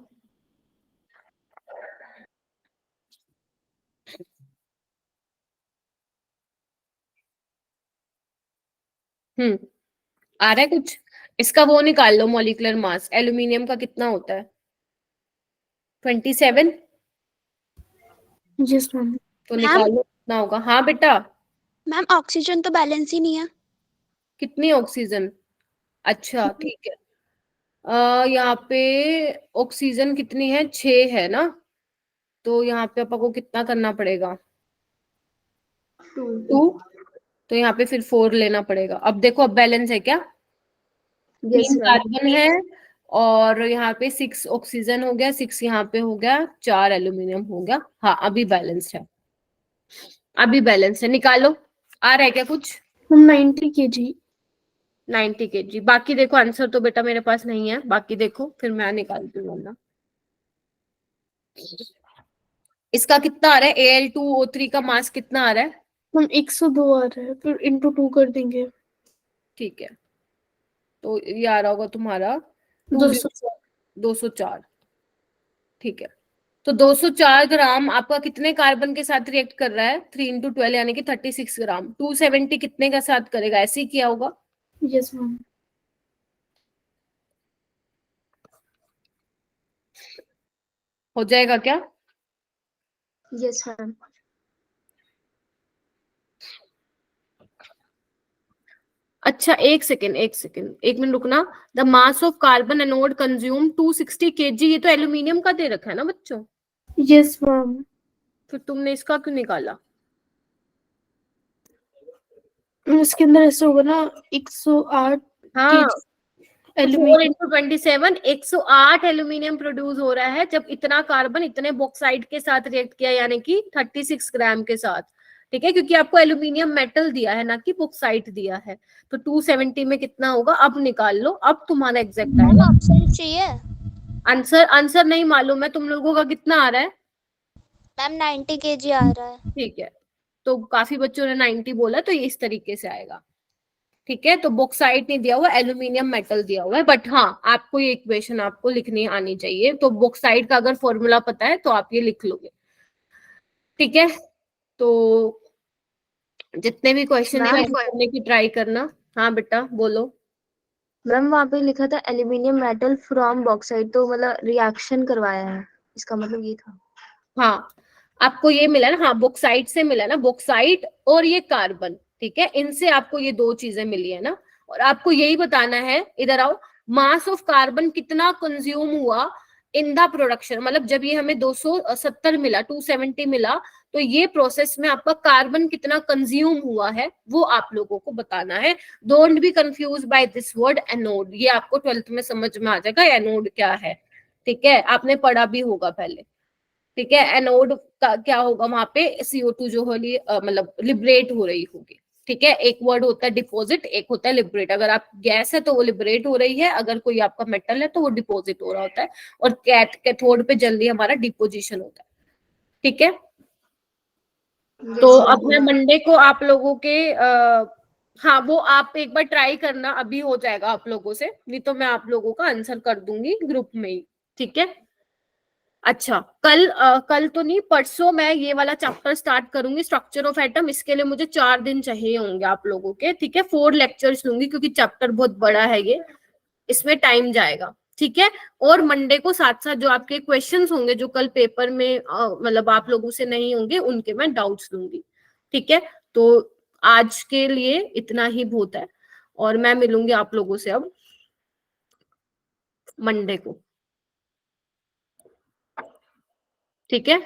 S2: आ रहा है कुछ? इसका वो निकाल लो, मॉलिक्यूलर मास एल्यूमिनियम का कितना होता है, 27।
S4: Yes ma'am.
S2: तो निकालो कितना होगा। हाँ बेटा,
S6: मैम ऑक्सीजन तो बैलेंस ही नहीं है।
S2: कितनी ऑक्सीजन, अच्छा ठीक है, यहाँ पे ऑक्सीजन कितनी है, 6 है ना, तो यहाँ पे अपन को कितना करना पड़ेगा, 2, तो यहाँ पे फिर 4 लेना पड़ेगा। अब देखो, अब बैलेंस है क्या, 3 कार्बन है, और यहाँ पे 6 ऑक्सीजन हो गया, 6 यहाँ पे हो गया, 4 एल्यूमिनियम हो गया। हाँ अभी बैलेंस है, अभी बैलेंस है, निकालो। आ रहा है क्या कुछ?
S4: 90 kg।
S2: 90 kg। बाकी देखो, आंसर तो बेटा मेरे पास नहीं है, बाकी देखो फिर मैं निकालती हूँ ना। इसका कितना आ रहा है, Al2O3 का मास कितना आ रहा है?
S4: हम 102 आ रहा है, फिर इंटू 2 कर देंगे।
S2: ठीक है, तो ये आ रहा होगा तुम्हारा 204, ठीक है। तो 204 ग्राम आपका कितने कार्बन के साथ रिएक्ट कर रहा है, 3 into 12 यानी कि 36 ग्राम। 270 कितने का साथ करेगा, ऐसे ही किया होगा।
S4: Yes ma'am.
S2: हो जाएगा क्या?
S9: Yes ma'am.
S2: अच्छा एक सेकेंड, एक मिनट रुकना। The mass of carbon anode consume 260 kg, ये तो एल्यूमिनियम का दे रखा है ना बच्चों।
S4: Yes ma'am.
S2: फिर तुमने इसका क्यों निकाला?
S1: इसके अंदर ऐसा होगा ना 108
S2: हाँ,
S1: एल्यूमिनियम।
S2: 4 × 27 108 एल्यूमिनियम प्रोड्यूस हो रहा है जब इतना कार्बन इतने बॉक्साइट के साथ रिएक्ट किया, यानी कि 36 ग्राम के साथ। ठीक है, क्योंकि आपको एल्यूमिनियम मेटल दिया है ना कि बॉक्साइट दिया है। तो 270 में कितना होगा अब निकाल लो, अब तुम्हारा एग्जैक्ट
S8: मैम
S2: आएगा
S8: ऑप्शन चाहिए।
S2: आंसर। आंसर नहीं मालूम है तुम लोगों का कितना आ रहा है?
S8: मैम 90 kg आ रहा है।
S2: ठीक है, तो काफी बच्चों ने 90 बोला, तो ये इस तरीके से आएगा। ठीक है, तो बॉक्साइट नहीं दिया हुआ, एल्यूमिनियम मेटल दिया हुआ है। बट हाँ, आपको ये इक्वेशन आपको लिखनी आनी चाहिए। तो बॉक्साइट का अगर फॉर्मूला पता है तो आप ये लिख लोगे। ठीक है, तो जितने भी क्वेश्चन है करने की ट्राई करना। हाँ बेटा बोलो।
S9: मैम वहाँ पे लिखा था एल्यूमिनियम मेटल फ्रॉम बॉक्साइट, तो मतलब रिएक्शन करवाया है, इसका मतलब ये था।
S2: हाँ, आपको ये मिला ना, हाँ बॉक्साइट से मिला ना, बॉक्साइट और ये कार्बन। ठीक है, इनसे आपको ये दो चीजें मिली है ना, और आपको यही बताना है, इधर आओ, मास ऑफ कार्बन कितना कंज्यूम हुआ इन द प्रोडक्शन। मतलब जब ये हमें 270 मिला, 270 मिला, तो ये प्रोसेस में आपका कार्बन कितना कंज्यूम हुआ है वो आप लोगों को बताना है। Don't be confuse by this word anode, ये आपको 12th में समझ में आ जाएगा एनोड क्या है। ठीक है, आपने पढ़ा भी होगा पहले। ठीक है, एनोड का क्या होगा, वहां पे CO2 जो होगी मतलब लिबरेट हो रही होगी। ठीक है, एक वर्ड होता है डिपोजिट, एक होता है लिबरेट। अगर आप गैस है तो वो लिबरेट हो रही है, अगर कोई आपका मेटल है तो वो डिपोजिट हो रहा होता है, और कैथोड पे जल्दी हमारा डिपोजिशन होता है। ठीक है, तो अब मैं मंडे को आप लोगों के हाँ वो आप एक बार ट्राई करना, अभी हो जाएगा आप लोगों से, नहीं तो मैं आप लोगों का आंसर कर दूंगी ग्रुप में ही। ठीक है, अच्छा कल तो नहीं, परसों मैं ये वाला चैप्टर स्टार्ट करूंगी, स्ट्रक्चर ऑफ एटम। इसके लिए मुझे 4 दिन चाहिए होंगे आप लोगों के। ठीक है, 4 लेक्चर्स लूंगी क्योंकि चैप्टर बहुत बड़ा है ये, इसमें टाइम जाएगा। ठीक है, और मंडे को साथ साथ जो आपके क्वेश्चंस होंगे जो कल पेपर में मतलब आप लोगों से नहीं होंगे, उनके मैं डाउट्स दूंगी। ठीक है, तो आज के लिए इतना ही बहुत है, और मैं मिलूंगी आप लोगों से अब मंडे को। ठीक है।